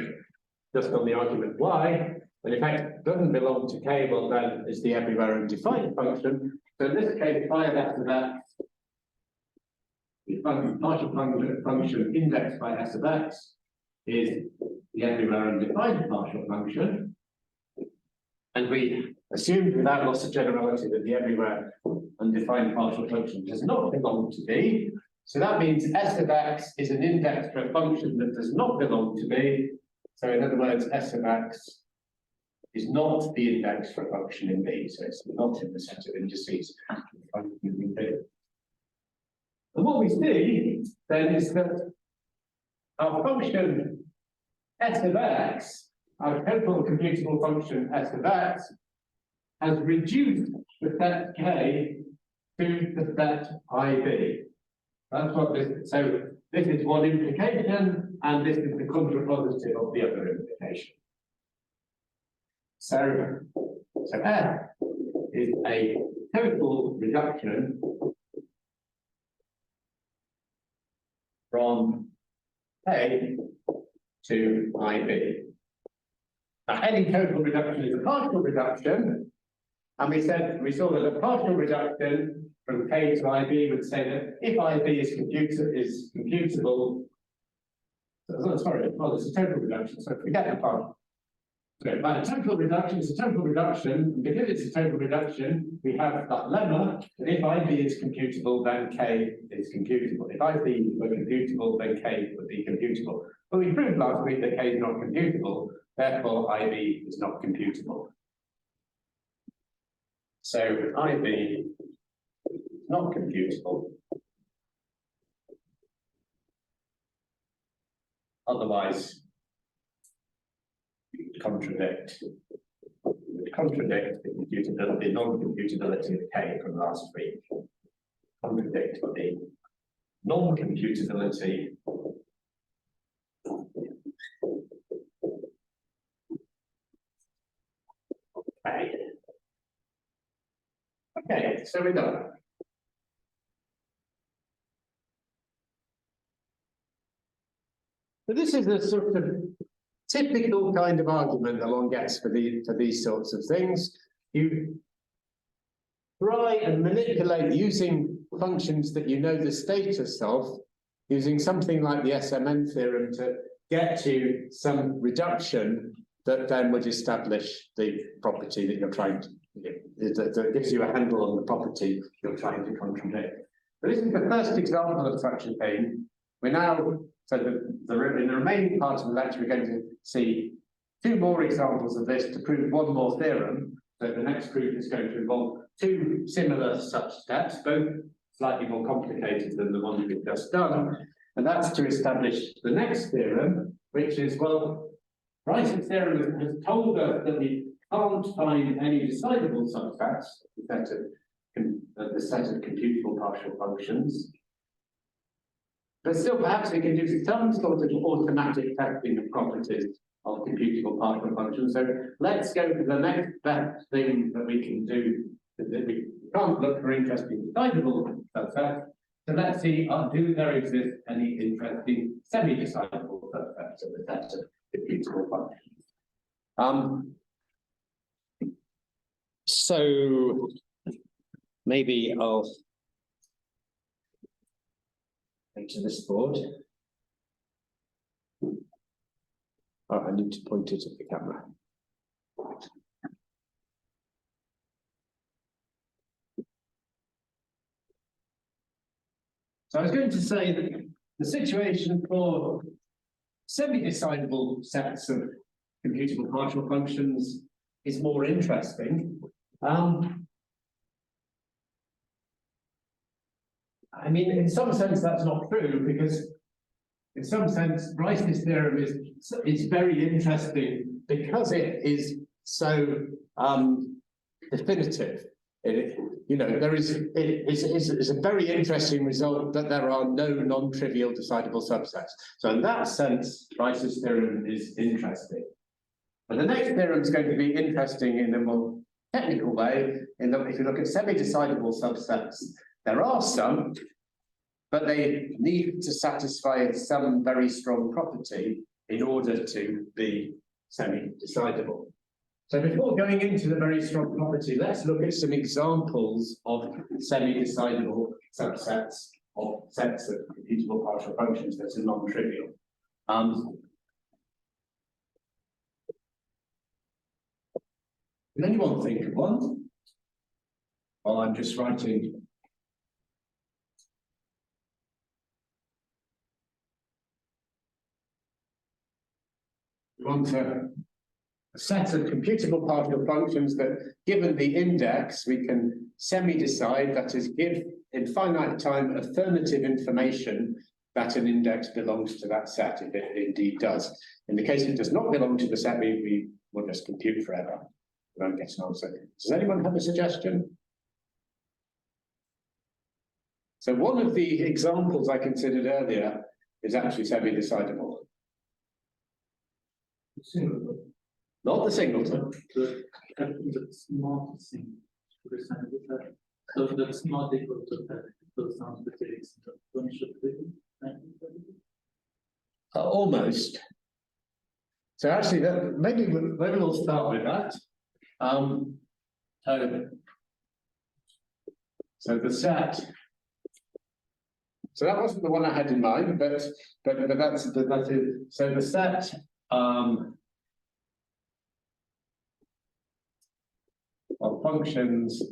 just on the argument y, and if x doesn't belong to K, well then is the everywhere undefined function. So in this case, phi of s of x, the partial function indexed by s of x, is the everywhere undefined partial function. And we assumed without loss of generality that the everywhere undefined partial function does not belong to B. So that means s of x is an index for a function that does not belong to B. So in other words, s of x is not the index for a function in B. So it's not in the set of indices. And what we see then is that our function s of x, our total computable function s of x, has reduced the set K to the set IB. That's what this, so this is one implication, and this is the contrapositive of the other implication. So F is a total reduction from K to IB. Now, any total reduction is a partial reduction, and we saw that a partial reduction from K to IB would say that if IB is computable, sorry, well, it's a total reduction, so forget the partial. So, by a total reduction is a total reduction, and because it's a total reduction, we have that lemma that if IB is computable, then K is computable. If IB were computable, then K would be computable. But we proved last week that K is not computable, therefore IB is not computable. So IB is not computable. Otherwise, it would contradict the non-computability of K from last week. Contradict the non-computability of K. Okay, so we're done. So this is a sort of typical kind of argument that one gets for these sorts of things. You try and manipulate using functions that you know the status of, using something like the SMN theorem to get to some reduction that then would establish the property that you're trying to, that gives you a handle on the property you're trying to contradict. But this is the first example of such a thing. We're now, so in the remaining part of the lecture, we're going to see two more examples of this to prove one more theorem. So the next proof is going to involve two similar such steps, both slightly more complicated than the one we've just done. And that's to establish the next theorem, which is, well, Rice's theorem has told us that the can't find any decidable subsets, the set of computable partial functions. But still, perhaps we can do some sort of automatic testing of properties of computable partial functions. So let's go to the next best thing that we can do. We can't look for interesting decidable subsets. So let's see, do there exist any interesting semi-decidable subsets of the set of computable functions? So maybe I'll go to this board. Oh, I need to point it at the camera. So I was going to say that the situation for semi-decidable sets of computable partial functions is more interesting. I mean, in some sense, that's not true, because in some sense, Rice's theorem is very interesting because it is so definitive. It's a very interesting result that there are no non-trivial decidable subsets. So in that sense, Rice's theorem is interesting. But the next theorem is going to be interesting in a more technical way, in that if you look at semi-decidable subsets, there are some, but they need to satisfy some very strong property in order to be semi-decidable. So before going into the very strong property, let's look at some examples of semi-decidable subsets of sets of computable partial functions that are non-trivial. Can anyone think of one? While I'm just writing. We want a set of computable partial functions that, given the index, we can semi-decide, that is, give in finite time affirmative information that an index belongs to that set, if it indeed does. In the case it does not belong to the set, we will just compute forever. We won't get an answer. Does anyone have a suggestion? So one of the examples I considered earlier is actually semi-decidable. Not the singleton. That's not thing. So that's not equal to that. Those sounds Almost. So actually, maybe we'll start with that. So the set. So that wasn't the one I had in mind, but that's it. So the set. Of functions,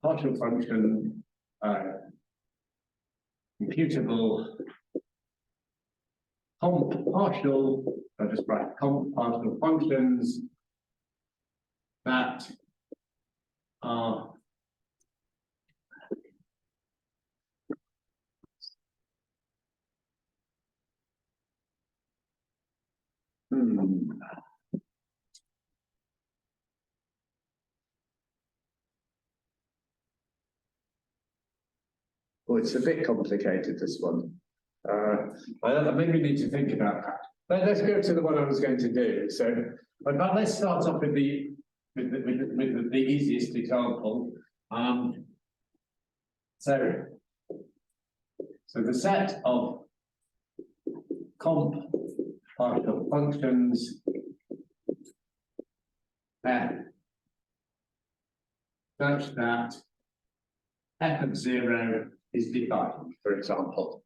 partial function, computable, partial, I'll just write partial functions that are Oh, it's a bit complicated, this one. I maybe need to think about that. But let's go to the one I was going to do. So, but let's start off with the easiest example. So the set of comp partial functions f such that f of 0 is defined, for example.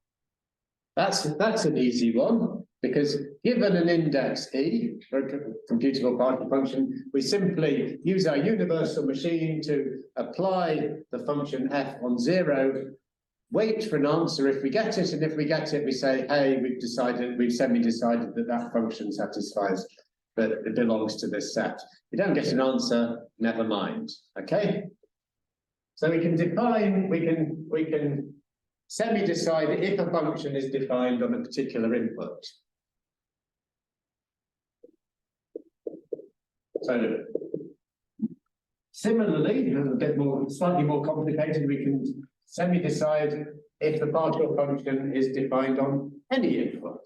That's an easy one, because given an index e for a computable partial function, we simply use our universal machine to apply the function f on 0, wait for an answer if we get it, and if we get it, we say, hey, we've semi-decided that that function satisfies, that it belongs to this set. If you don't get an answer, never mind. Okay? So we can define, we can semi-decide if a function is defined on a particular input. So similarly, a bit more, slightly more complicated, we can semi-decide if the partial function is defined on any input.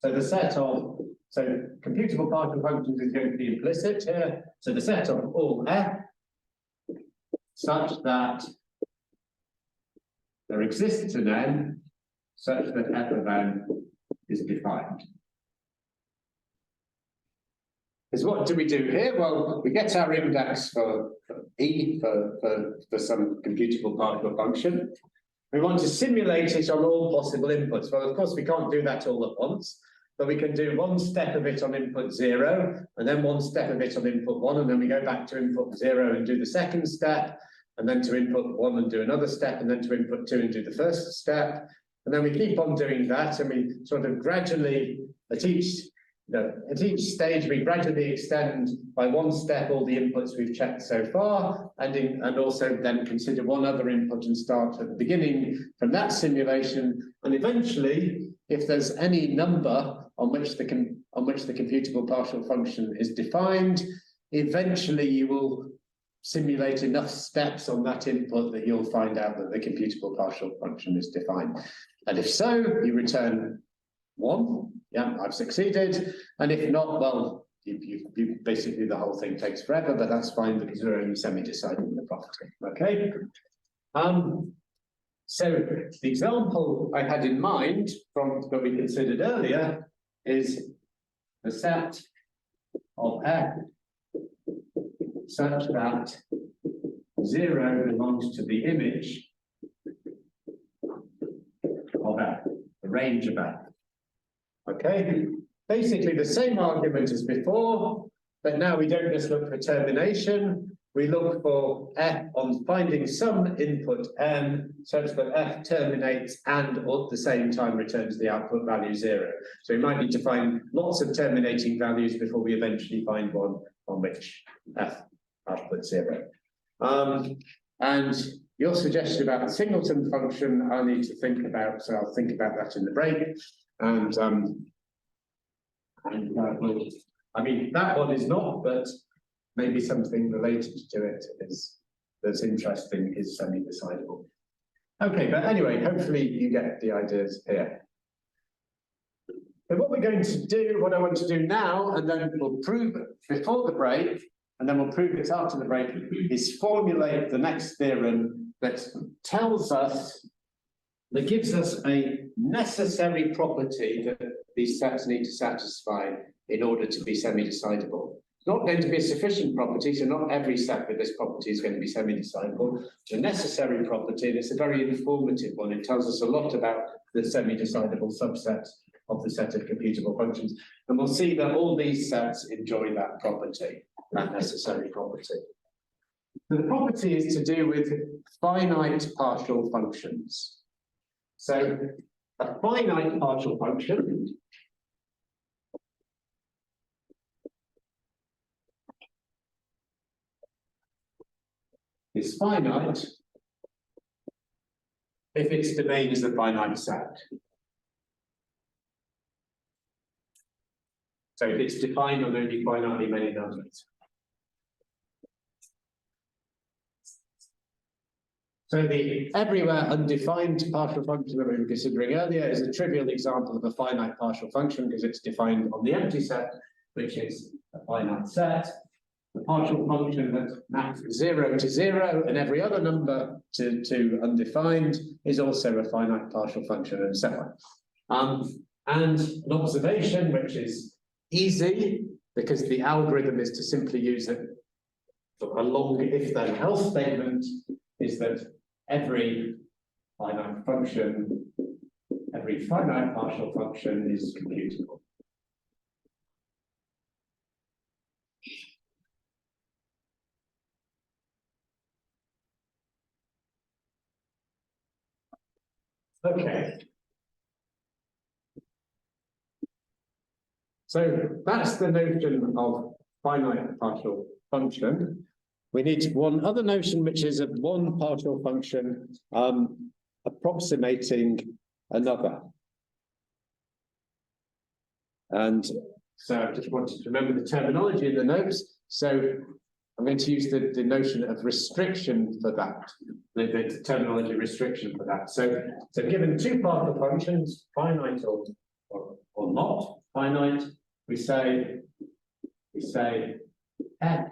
So the set of, so computable partial functions is going to be implicit here. So the set of all f such that there exists an n such that f of n is defined. Because what do we do here? Well, we get our index for E for some computable partial function. We want to simulate it on all possible inputs. Well, of course, we can't do that all at once, but we can do one step of it on input 0, and then one step of it on input 1, and then we go back to input 0 and do the second step, and then to input 1 and do another step, and then to input 2 and do the first step. And then we keep on doing that, and we sort of gradually, at each stage, we gradually extend by one step all the inputs we've checked so far, and also then consider one other input and start at the beginning from that simulation. And eventually, if there's any number on which the computable partial function is defined, eventually you will simulate enough steps on that input that you'll find out that the computable partial function is defined. And if so, you return 1. Yeah, I've succeeded. And if not, well, you basically the whole thing takes forever, but that's fine because we're only semi-deciding the property. Okay. So the example I had in mind from what we considered earlier is the set of f such that 0 belongs to the image of f, the range of f. Okay, basically the same argument as before, but now we don't just look for termination, we look for f on finding some input n such that f terminates and at the same time returns the output value 0. So we might need to find lots of terminating values before we eventually find one on which f output 0. And your suggestion about the singleton function, I'll need to think about, so I'll think about that in the break. And I mean, that one is not, but maybe something related to it is that's interesting is semi-decidable. Okay, but anyway, hopefully you get the ideas here. So what we're going to do, what I want to do now, and then we'll prove it before the break, and then we'll prove it after the break, is formulate the next theorem that tells us, that gives us a necessary property that these sets need to satisfy in order to be semi-decidable. It's not going to be a sufficient property, so not every set with this property is going to be semi-decidable. It's a necessary property, and it's a very informative one. It tells us a lot about the semi-decidable subset of the set of computable functions. And we'll see that all these sets enjoy that property, that necessary property. The property is to do with finite partial functions. So a finite partial function is finite if its domain is a finite set. So if it's defined on only finitely many numbers. So the everywhere undefined partial function that we were considering earlier is a trivial example of a finite partial function because it's defined on the empty set, which is a finite set. The partial function that maps 0 to 0 and every other number to undefined is also a finite partial function and so on. And an observation, which is easy because the algorithm is to simply use it for a long if then else statement, is that every finite partial function is computable. Okay. So that's the notion of finite partial function. We need one other notion, which is of one partial function approximating another. And so I just wanted to remember the terminology in the notes. So I'm going to use the notion of restriction for that, the terminology restriction for that. So given two partial functions, finite or not finite, we say f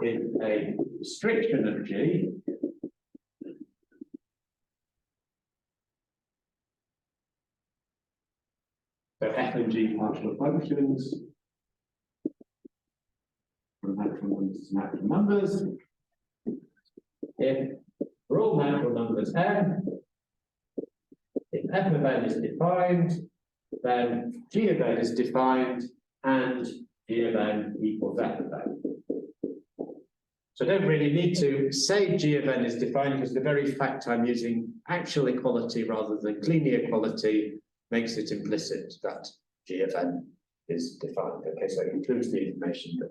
is a restriction of G. So f and G partial functions from natural numbers to natural numbers. If for all natural numbers m, if f of n is defined, then G of n is defined and G of n equals f of n. So I don't really need to say G of n is defined because the very fact I'm using actual equality rather than clean equality makes it implicit that G of n is defined. Okay, so it includes the information that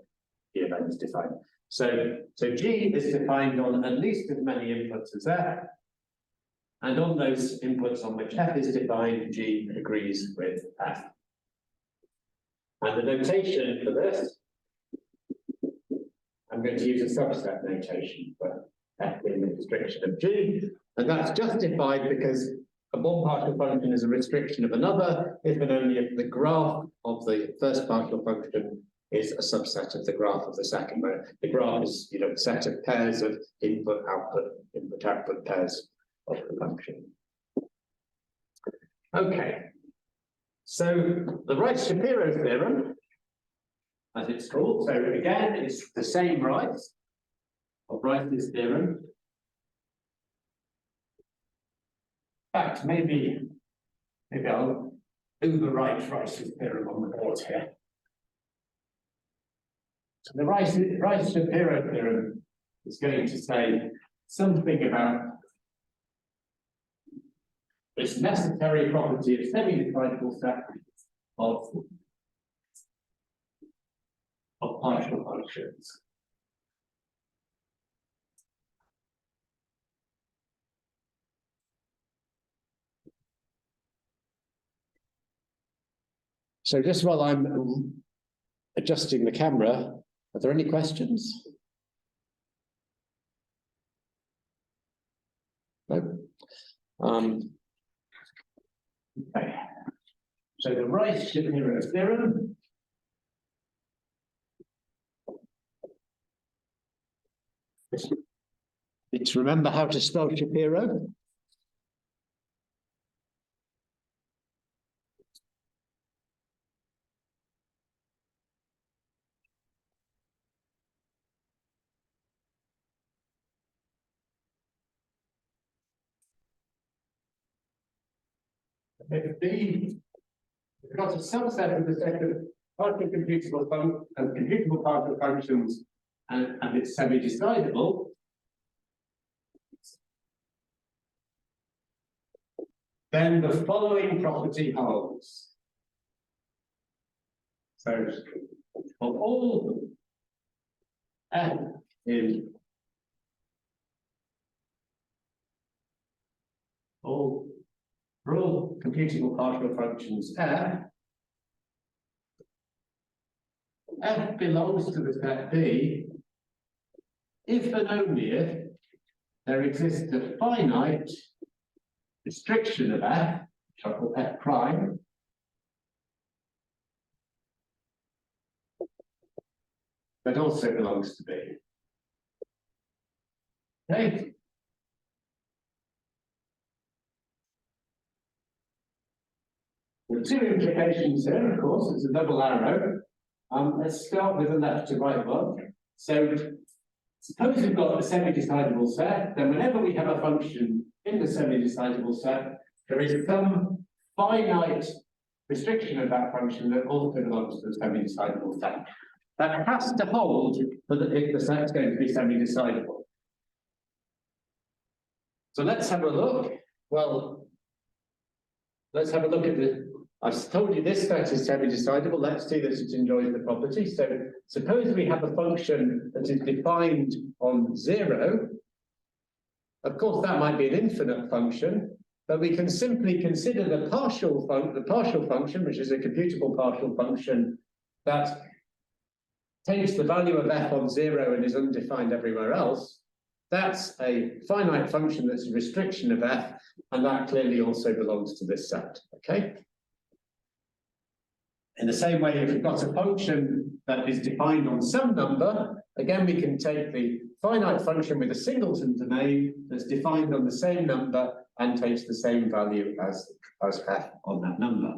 G of n is defined. So G is defined on at least as many inputs as f, and on those inputs on which f is defined, G agrees with f. And the notation for this, I'm going to use a subset notation for f being the restriction of G, and that's justified because one partial function is a restriction of another if and only if the graph of the first partial function is a subset of the graph of the second. Where the graph is, a set of pairs of input output pairs of the function. Okay, so the Rice-Shapiro theorem, as it's called, so again it's the same Rice of Rice's theorem. In fact, maybe I'll overwrite Rice's theorem on the board here. So the Rice-Shapiro theorem is going to say something about this necessary property of semi-decidable set of partial functions. So just while I'm adjusting the camera, are there any questions? No. Okay. So the Rice-Shapiro theorem need to remember how to spell Shapiro. If we've got a subset of the set of partial computable partial functions and it's semi-decidable, then the following property holds. So for all f in for all computable partial functions f belongs to the set B if and only if there exists a finite restriction of f, which I call f prime, that also belongs to B. Okay. There are two implications here, of course, it's a double arrow. Let's start with the left to right one. So suppose we've got a semi-decidable set, then whenever we have a function in the semi-decidable set, there is some finite restriction of that function that also belongs to the semi-decidable set. That has to hold if the set's going to be semi-decidable. So let's have a look. Well, let's have a look at I've told you this set is semi-decidable. Let's see that it enjoys the property. So suppose we have a function that is defined on 0. Of course, that might be an infinite function, but we can simply consider the partial function, which is a computable partial function, that takes the value of f on 0 and is undefined everywhere else, that's a finite function that's a restriction of f, and that clearly also belongs to this set, okay? In the same way, if we've got a function that is defined on some number, again, we can take the finite function with a singleton domain that's defined on the same number and takes the same value as f on that number.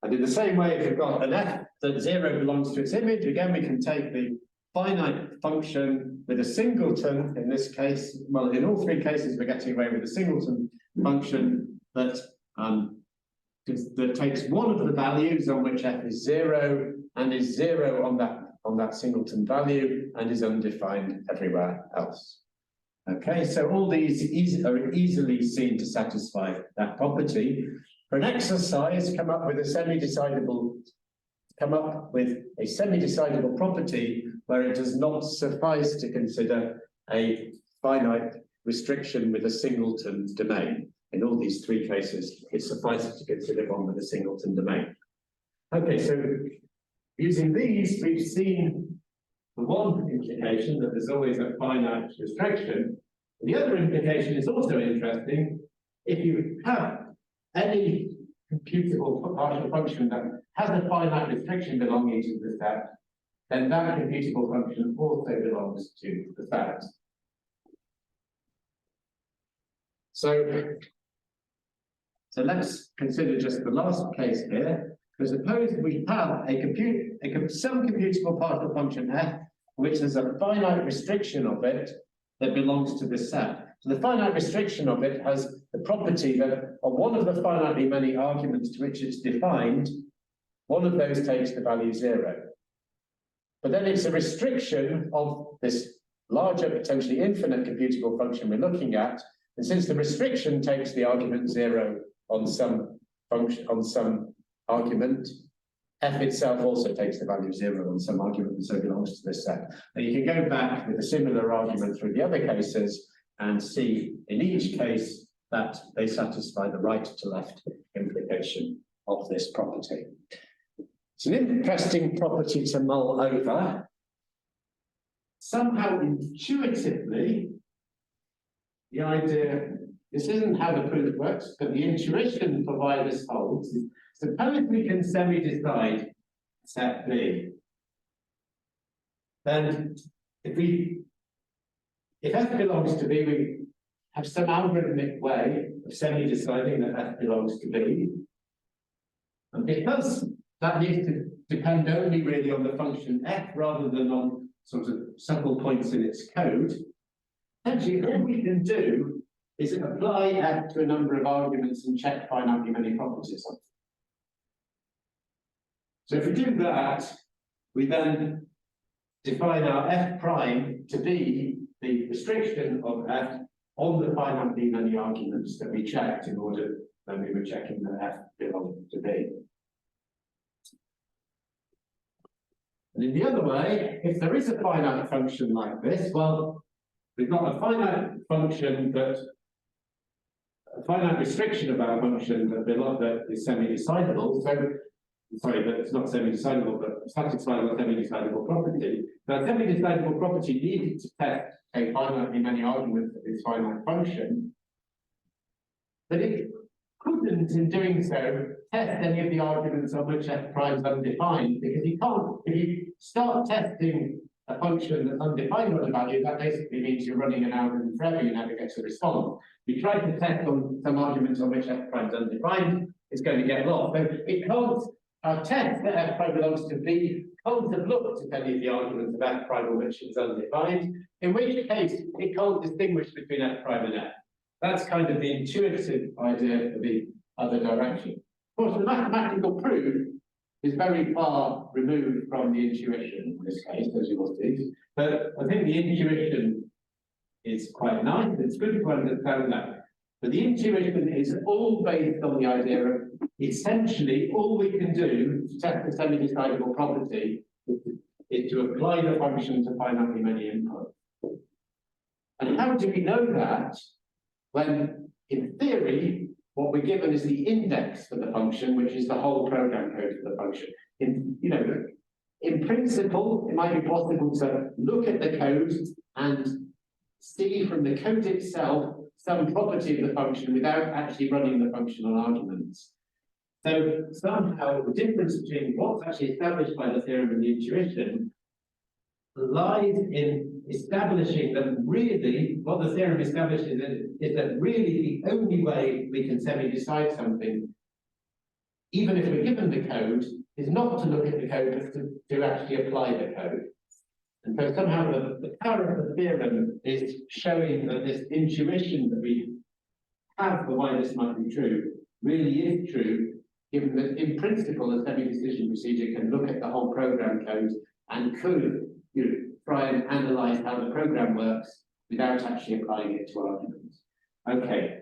And in the same way, if we've got an f that 0 belongs to its image, again, we can take the finite function with a singleton, in this case, well, in all three cases, we're getting away with a singleton function that takes one of the values on which f is 0 and is 0 on that singleton value and is undefined everywhere else. Okay, so all these are easily seen to satisfy that property. For an exercise, come up with a semidecidable property where it does not suffice to consider a finite restriction with a singleton domain. In all these three cases, it suffices to consider one with a singleton domain. Okay, so using these, we've seen the one implication that there's always a finite restriction. The other implication is also interesting. If you have any computable partial function that has a finite restriction belonging to the set, then that computable function also belongs to the set. So let's consider just the last case here. So suppose we have some computable partial function f, which has a finite restriction of it that belongs to this set. So the finite restriction of it has the property that on one of the finitely many arguments to which it's defined, one of those takes the value 0. But then it's a restriction of this larger, potentially infinite computable function we're looking at. And since the restriction takes the argument 0 on some function, on some argument, f itself also takes the value 0 on some argument and so belongs to this set. And you can go back with a similar argument through the other cases and see in each case that they satisfy the right to left implication of this property. It's an interesting property to mull over. Somehow intuitively, the idea, this isn't how the proof works, but the intuition for why this holds is, suppose we can semi-decide set B. Then if f belongs to B, we have some algorithmic way of semi-deciding that f belongs to B. And because that needs to depend only really on the function f rather than on sort of subtle points in its code, actually all we can do is apply f to a number of arguments and check finitely many properties of it. So if we do that, we then define our f prime to be the restriction of f on the finitely many arguments that we checked in order when we were checking that f belonged to B. And in the other way, if there is a finite function like this, well, we've got a finite function that a finite restriction of our function that is semi-decidable. So, sorry, that it's not semi-decidable, but satisfies a semi-decidable property. Now, a semi-decidable property needed to test a finitely many arguments of its finite function, but it couldn't, in doing so, test any of the arguments on which f prime is undefined, because you can't, if you start testing a function that's undefined on a value, that basically means you're running an algorithm forever, you never get to respond. If you try to test on some arguments on which f prime is undefined, it's going to get lost. So it can't, our test that f prime belongs to B can't have looked at any of the arguments of f prime on which it's undefined, in which case it can't distinguish between f prime and f. That's kind of the intuitive idea for the other direction. Of course, the mathematical proof is very far removed from the intuition in this case, as you will see. But I think the intuition is quite nice. It's good to understand that. But the intuition is all based on the idea of essentially all we can do to test the semi-decidable property is to apply the function to finitely many inputs. And how do we know that? When, in theory, what we're given is the index for the function, which is the whole program code for the function. in principle, it might be possible to look at the code and see from the code itself some property of the function without actually running the function on arguments. So somehow the difference between what's actually established by the theorem and the intuition lies in establishing that really what the theorem establishes is that really the only way we can semi-decide something, even if we're given the code, is not to look at the code, but to actually apply the code. And so somehow the power of the theorem is showing that this intuition that we have for why this might be true really is true, given that in principle a semi-decision procedure can look at the whole program code and could try and analyze how the program works without actually applying it to arguments. Okay,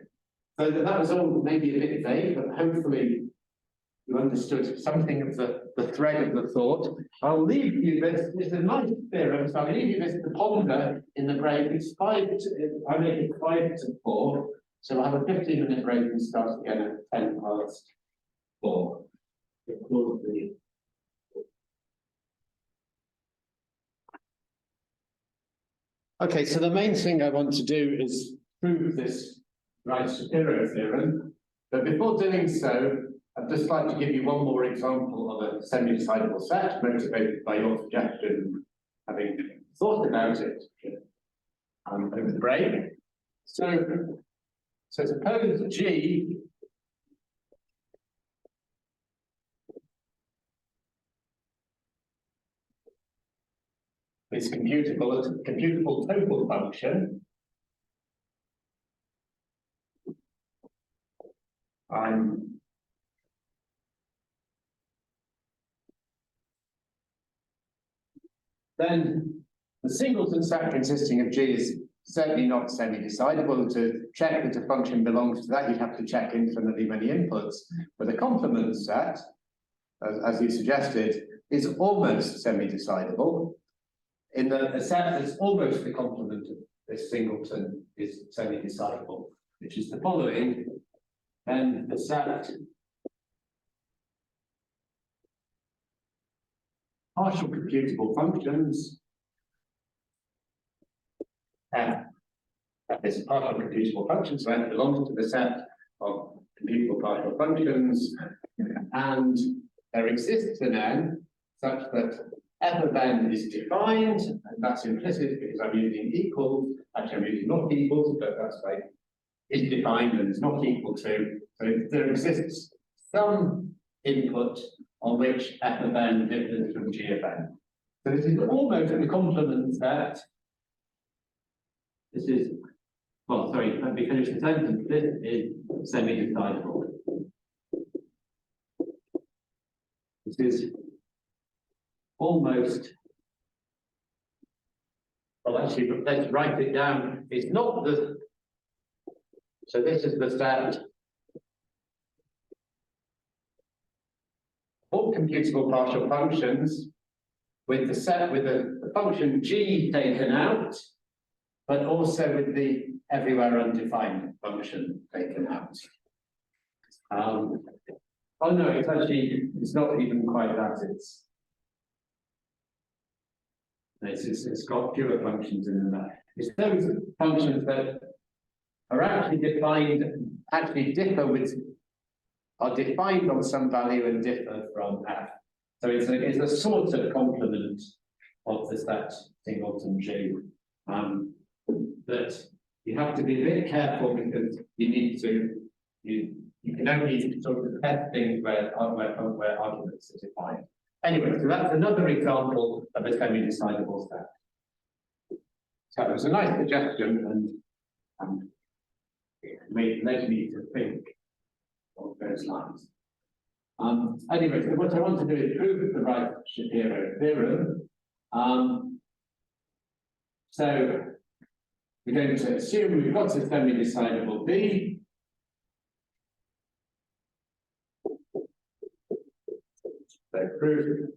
so that was all maybe a bit vague, but hopefully you understood something of the thread of the thought. I'll leave you this. It's a nice theorem, so I'll leave you this to ponder in the break. It's I make it 5 to 4, so we'll have a 15-minute break and start again at 10 past 4. Okay, so the main thing I want to do is prove this Rice-Shapiro theorem, but before doing so, I'd just like to give you one more example of a semi-decidable set, motivated by your suggestion, having thought about it over the break. So suppose G is computable as a computable total function. Then the singleton set consisting of G is certainly not semi-decidable. To check that a function belongs to that, you'd have to check infinitely many inputs. But a complement set, as you suggested, is almost semi-decidable. In a set that's almost the complement of this singleton is semi-decidable, which is the following. Then the set partial computable functions F is a partial computable function, so F belongs to the set of computable partial functions, and there exists an N such that F of N is defined, and that's implicit because I'm using equals. Actually, I'm using not equals, but that's like is defined and is not equal to. So there exists some input on which F of N differs from G of N. So this is almost the complement set. This is, well, sorry, let me finish the sentence. This is semi-decidable. This is almost, well, actually, let's write it down. It's not the, so this is the set all computable partial functions with the set with the function G taken out, but also with the everywhere undefined function taken out. Oh no, it's not even quite that. It's got fewer functions in there. It's those functions that are actually defined, are defined on some value and differ from F. So it's a sort of complement of the set singleton G. That you have to be a bit careful because you can only sort of test things where arguments are defined. Anyway, so that's another example of a semi-decidable set. So it was a nice suggestion and it led me to think along those lines. Anyway, so what I want to do is prove the Rice-Shapiro theorem. So we're going to assume we've got a semi-decidable B. So proof.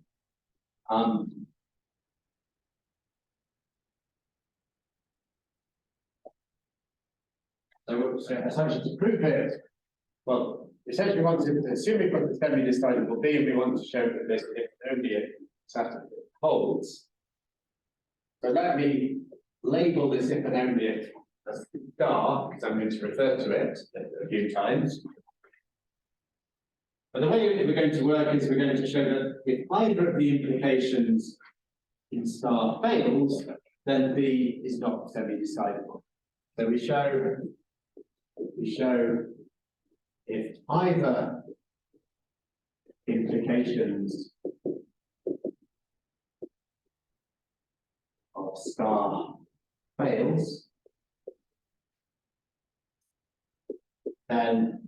So essentially to prove it, well, essentially we want to assume we've got a semi-decidable B and we want to show that there's only a set holds. So let me label this if and only if as star, because I'm going to refer to it a few times. But the way we're going to work is we're going to show that if either of the implications in star fails, then B is not semi-decidable. So we show if either implications of star fails, then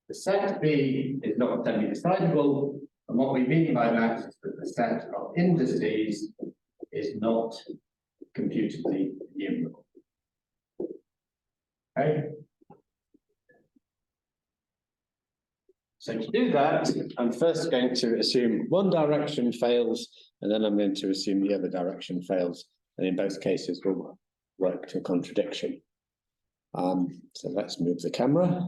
the set B is not semi-decidable, and what we mean by that is that the set of indices is not computably enumerable. Okay? So to do that, I'm first going to assume one direction fails, and then I'm going to assume the other direction fails, and in both cases we'll work to a contradiction. So let's move the camera.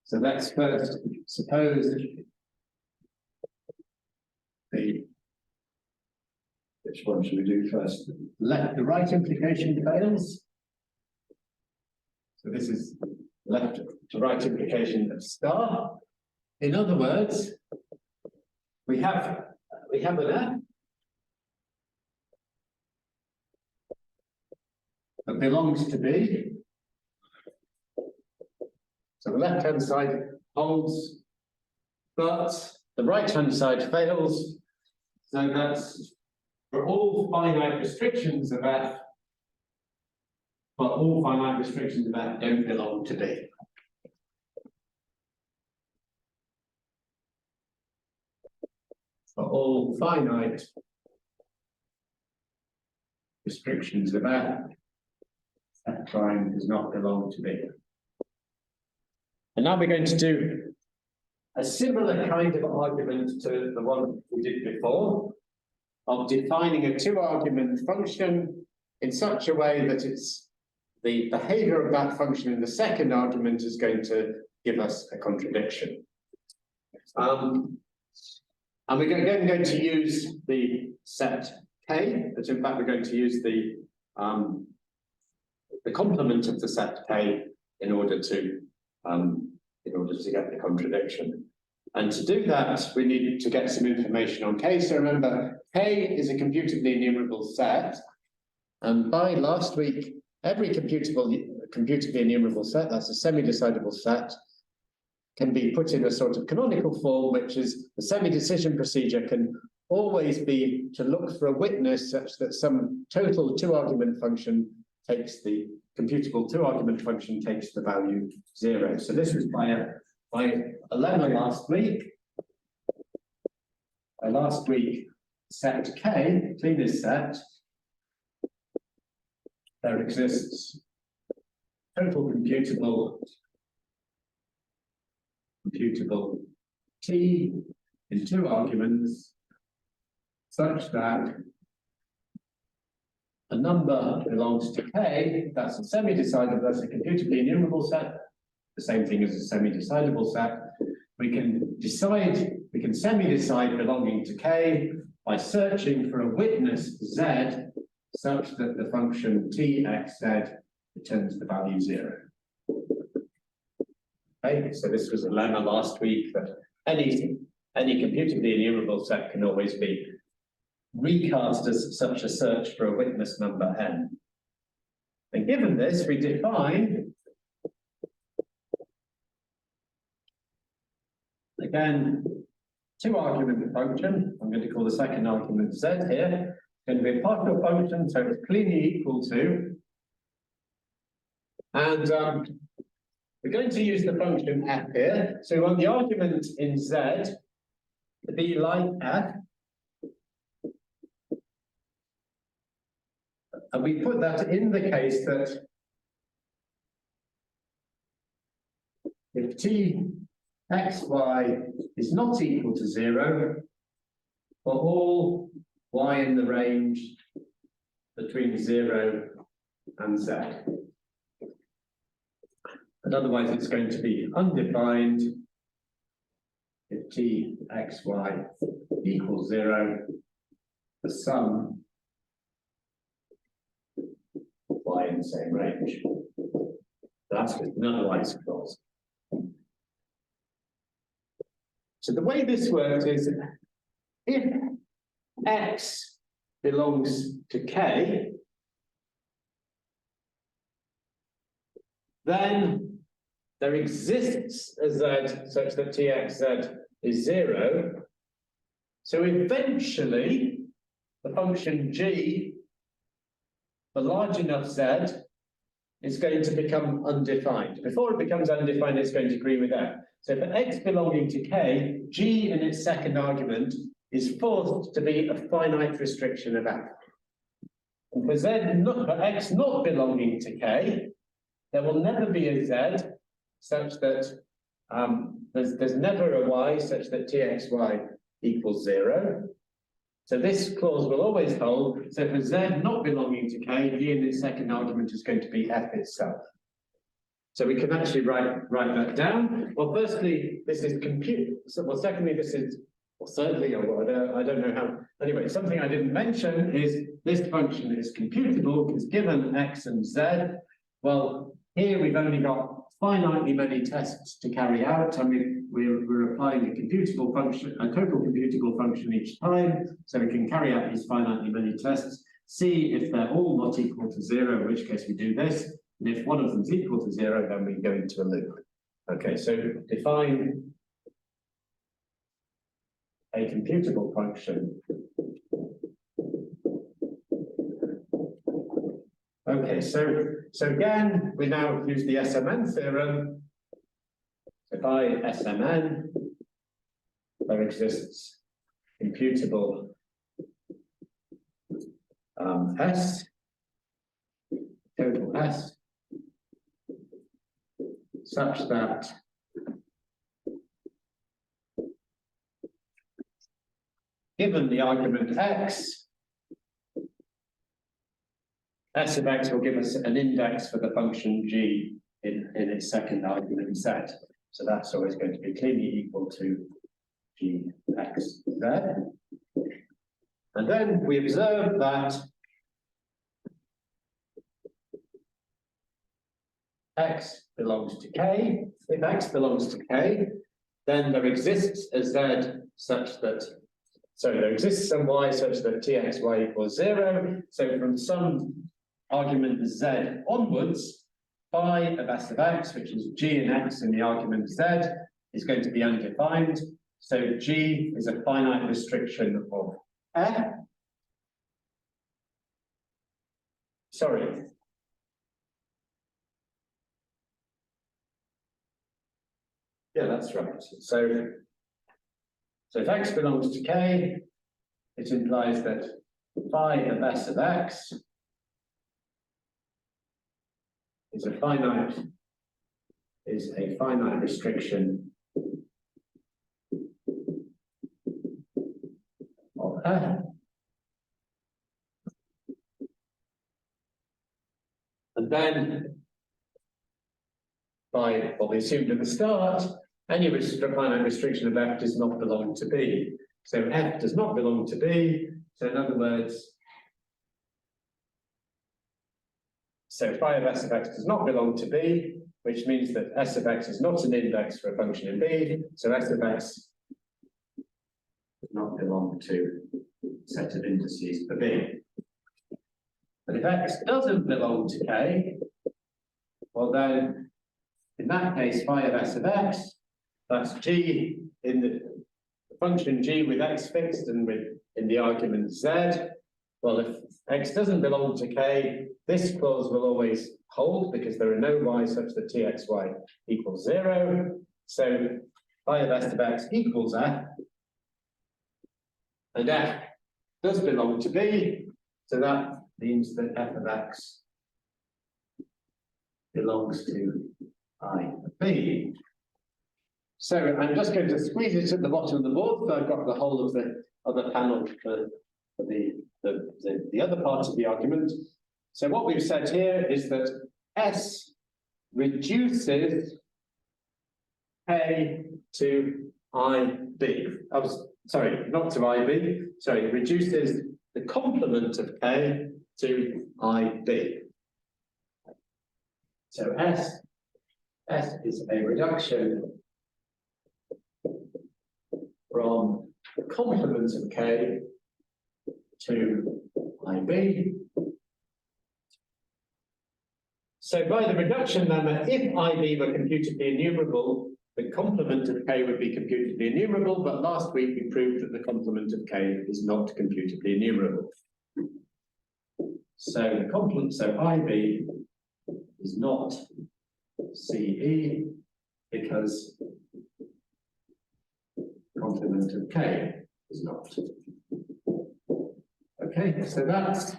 So let's first suppose which one should we do first? Let the right implication fails. So this is left to right implication of star. In other words, we have an F that belongs to B. So the left-hand side holds, but the right-hand side fails. So that's for all finite restrictions of F, but all finite restrictions of F don't belong to B. For all finite restrictions of F, F prime does not belong to B. And now we're going to do a similar kind of argument to the one we did before, of defining a two-argument function in such a way that it's the behavior of that function in the second argument is going to give us a contradiction. And we're again going to use the set K, but in fact we're going to use the complement of the set K in order to get the contradiction. And to do that, we need to get some information on K. So remember, K is a computably enumerable set. And by last week, every computably enumerable set, that's a semi-decidable set, can be put in a sort of canonical form, which is the semi-decision procedure can always be to look for a witness such that some total two-argument function takes the computable two-argument function takes the value 0. So this was by a lemma last week. Last week, set K, cleanest set, there exists total computable T in two arguments such that a number belongs to K, that's a semi-decidable, that's a computably enumerable set, the same thing as a semi-decidable set. We can semi-decide belonging to K by searching for a witness Z such that the function Txz returns the value 0. Okay, so this was a lemma last week that any computably enumerable set can always be recast as such a search for a witness number n. And given this, we define again two-argument function. I'm going to call the second argument z here. It's going to be a partial function, so it's cleanly equal to. And we're going to use the function f here. So we want the argument in z to be like f. And we put that in the case that if t xy is not equal to 0 for all y in the range between 0 and z. And otherwise it's going to be undefined if t, x, y equals 0, the sum y in the same range. That's with an otherwise clause. So the way this works is if x belongs to k, then there exists a z such that txz is 0. So eventually the function g for large enough z is going to become undefined. Before it becomes undefined, it's going to agree with f. So for x belonging to k, g in its second argument is forced to be a finite restriction of f. And for for x not belonging to k, there will never be a z such that there's never a y such that txy equals 0. So this clause will always hold. So for z not belonging to k, g in its second argument is going to be f itself. So we can actually write that down. Well, firstly, this is compute. So, well, secondly, this is, or thirdly, or I don't know how. Anyway, something I didn't mention is this function is computable because given x and z, well, here we've only got finitely many tests to carry out, and we're applying a computable function, a total computable function each time, so we can carry out these finitely many tests, see if they're all not equal to 0, in which case we do this, and if one of them is equal to 0, then we go into a loop. Okay, so define a computable function. Okay, so again, we now use the SMN theorem. So by SMN, there exists computable S, total S, such that given the argument x, S of x will give us an index for the function g in its second argument z. So that's always going to be clearly equal to gx z. And then we observe that x belongs to k. If x belongs to k, then there exists a z such that, there exists some y such that txy equals 0. So from some argument z onwards, phi of s of x, which is g and x in the argument z, is going to be undefined. So g is a finite restriction of f. Sorry. Yeah, that's right. So if x belongs to k, it implies that phi of s of x is a finite restriction of f. And then by what we assumed at the start, any finite restriction of f does not belong to B. So f does not belong to B. So in other words, so phi of s of x does not belong to B, which means that s of x is not an index for a function in B. So s of x does not belong to a set of indices for B. But if x doesn't belong to K, well then, in that case, phi of s of x, that's g in the function g with x fixed and in the argument z. Well, if x doesn't belong to k, this clause will always hold because there are no y such that txy equals 0. So phi of s of x equals f, and f does belong to b, so that means that f of x belongs to I of b. So I'm just going to squeeze it at the bottom of the board, so I've got the whole of the other panel for the other part of the argument. So what we've said here is that S reduces K to IB. Sorry, not to IB, sorry, reduces the complement of K to IB. So S is a reduction from the complement of K to IB. So by the reduction lemma, if IB were computably enumerable, the complement of K would be computably enumerable, but last week we proved that the complement of K is not computably enumerable. So the complement, so IB is not CE because complement of K is not. Okay, so that's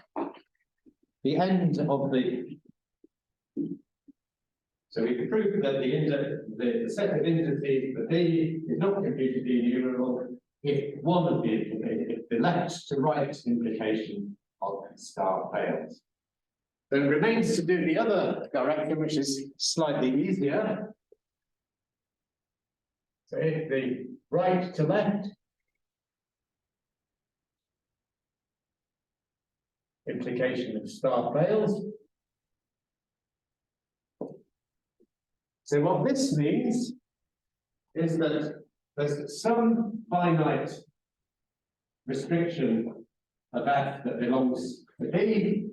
the end of the. So we can prove that the set of indices for B is not computably enumerable if one of the left to right implication of star fails. Then it remains to do the other direction, which is slightly easier. So if the right to left implication of star fails. So what this means is that there's some finite restriction of F that belongs to B,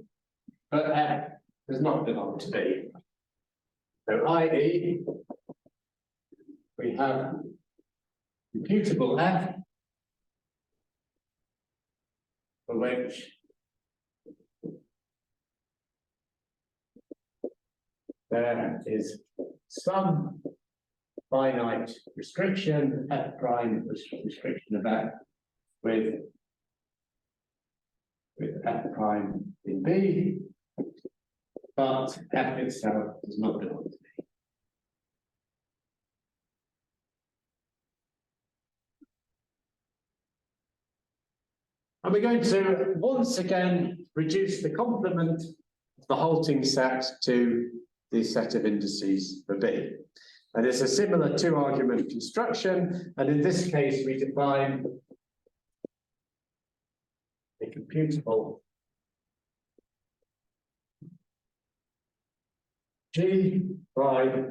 but F does not belong to B. So i.e., we have computable F for which there is some finite restriction, F prime restriction of F with F prime in B, but F itself does not belong to B. And we're going to once again reduce the complement of the halting set to the set of indices for B. And it's a similar two-argument construction, and in this case we define a computable G by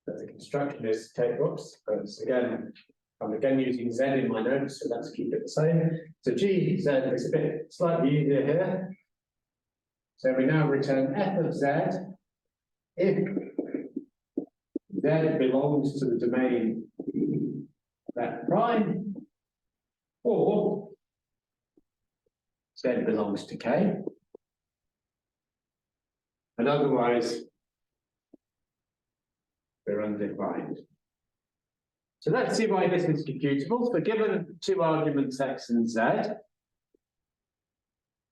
the construction is take whoops, again I'm again using Z in my notes, so let's keep it the same. So G Z is a bit slightly easier here. So we now return F of Z if Z belongs to the domain F prime, or Z belongs to K. And otherwise, we're undefined. So let's see why this is computable. So given two arguments X and Z,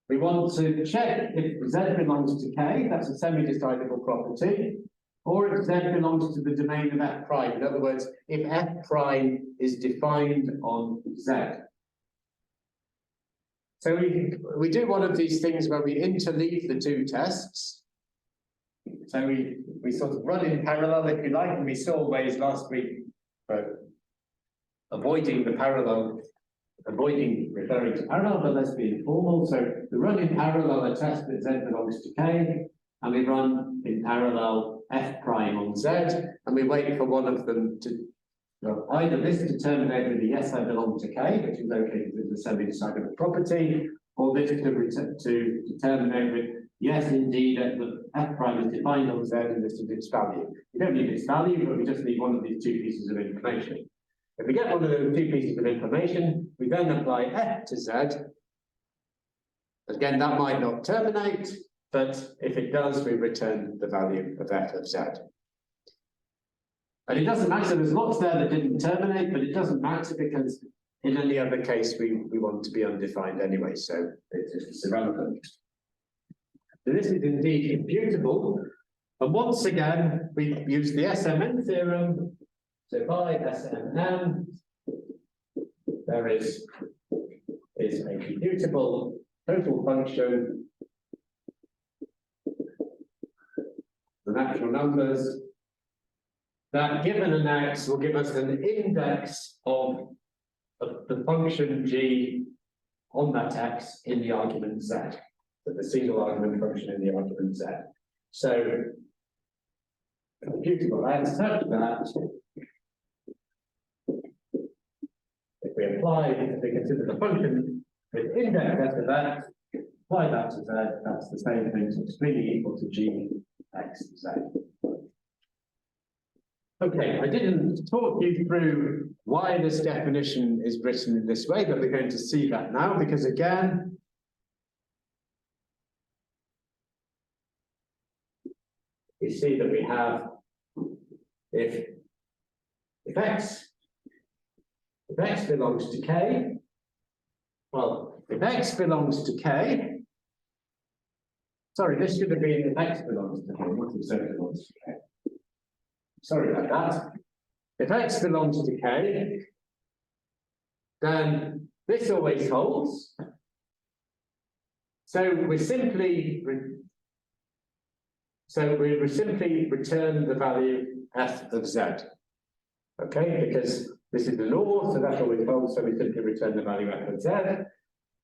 we want to check if Z belongs to K, that's a semi-decidable property, or if Z belongs to the domain of F prime. In other words, if F prime is defined on Z. So we do one of these things where we interleave the two tests. So we sort of run in parallel, if you like, and we saw ways last week for avoiding referring to parallel, but let's be informal. So we run in parallel a test that Z belongs to K, and we run in parallel F prime on Z, and we wait for one of them to, well, either this to terminate with a yes, I belong to K, which is located in the semi-decidable property, or this to terminate with yes, indeed, the F prime is defined on Z and this is its value. We don't need its value, but we just need one of these two pieces of information. If we get one of those two pieces of information, we then apply F to Z. Again, that might not terminate, but if it does, we return the value of F of Z. And it doesn't matter, there's lots there that didn't terminate, but it doesn't matter because in any other case, we want to be undefined anyway, so it's irrelevant. So this is indeed computable. And once again, we use the SMN theorem. So by SMN, there is a computable total function the natural numbers, that given an x will give us an index of the function g on that x in the argument z, so the single argument function in the argument z. So computable x such that if we consider the function with index s of x, apply that to z, that's the same thing, so it's really equal to g x z. Okay, I didn't talk you through why this definition is written in this way, but we're going to see that now, because again, we see that we have if x belongs to k, well, if x belongs to k, sorry, this should have been if x belongs to k, not if z belongs to k. Sorry about that. If x belongs to k, then this always holds. So we simply return the value f of z. Okay, because this is the law, so that always holds, so we simply return the value f of z.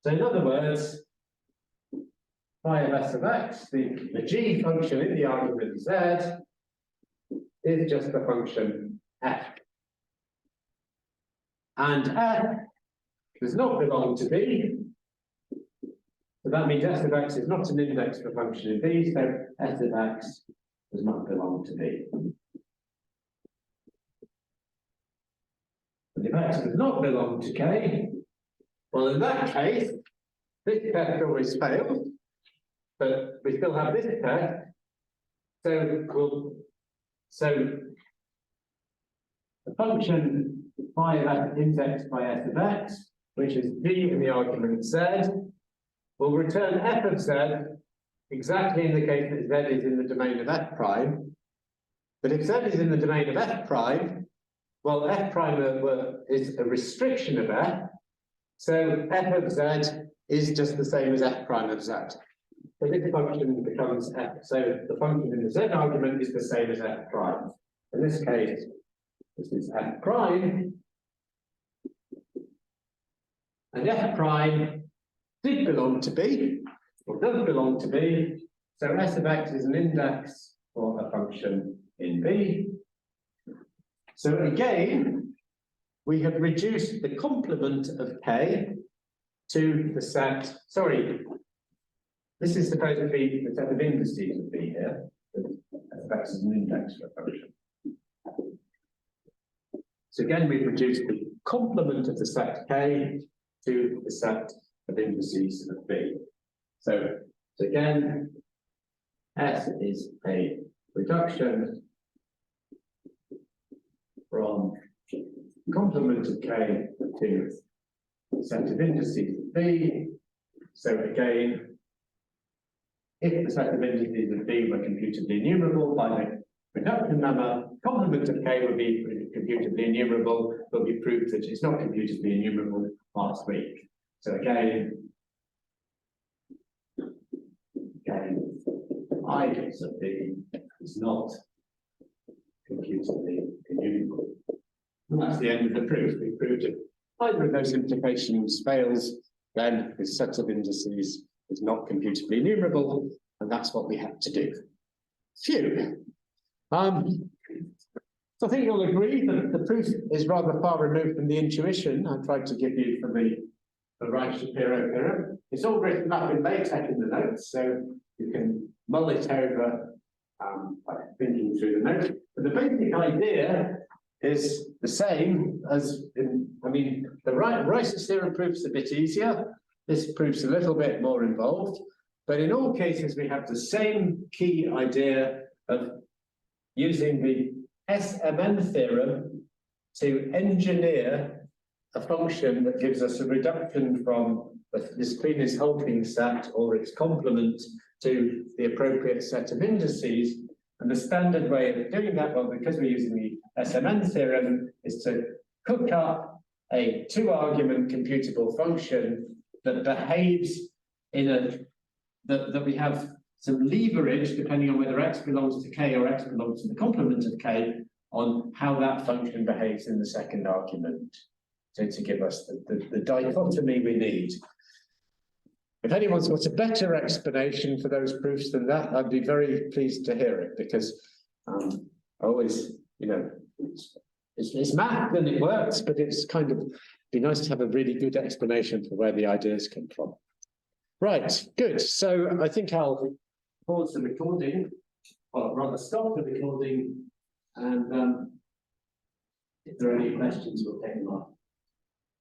So in other words, phi of s of x, the g function in the argument z, is just the function f. And f does not belong to b. So that means s of x is not an index for a function in b, so s of x does not belong to b. And if x does not belong to k, well, in that case, this test always fails, but we still have this test. So the function phi of x indexed by s of x, which is g in the argument z, will return f of z exactly in the case that z is in the domain of f prime. But if z is in the domain of f prime, well, f prime is a restriction of f, so f of z is just the same as f prime of z. So this function becomes f. So the function in the z argument is the same as f prime. In this case, this is f prime. And f prime did belong to b, or does belong to b. So s of x is an index for a function in b. So again, we have reduced the complement of k to the set, sorry, this is supposed to be the set of indices of b here. S of x is an index for a function. So again, we've reduced the complement of the set k to the set of indices of b. So again, S is a reduction from complement of k to the set of indices of b. So again, if the set of indices of b were computably enumerable by the reduction number, complement of k would be computably enumerable, but we proved that it's not computably enumerable last week. So again, I of b is not computably enumerable. And that's the end of the proof. We proved it. Either of those implications fails, then this set of indices is not computably enumerable, and that's what we had to do. Phew. So I think you'll agree that the proof is rather far removed from the intuition I tried to give you from the Rice-Shapiro theorem. It's all written up in LaTeX in the notes, so you can mull it over by thinking through the notes. But the basic idea is the same as in, the Rice's theorem proof's a bit easier. This proof's a little bit more involved, but in all cases we have the same key idea of using the SMN theorem to engineer a function that gives us a reduction from this Cleanest-Hulking set or its complement to the appropriate set of indices. And the standard way of doing that, well, because we're using the SMN theorem, is to cook up a two-argument computable function that behaves in that we have some leverage, depending on whether x belongs to k or x belongs to the complement of k, on how that function behaves in the second argument. So to give us the dichotomy we need. If anyone's got a better explanation for those proofs than that, I'd be very pleased to hear it, because always, you know, it's math and it works, but it's kind of be nice to have a really good explanation for where the ideas come from. Right, good. So I think I'll pause the recording, or rather stop the recording, and if there are any questions, we'll take them up.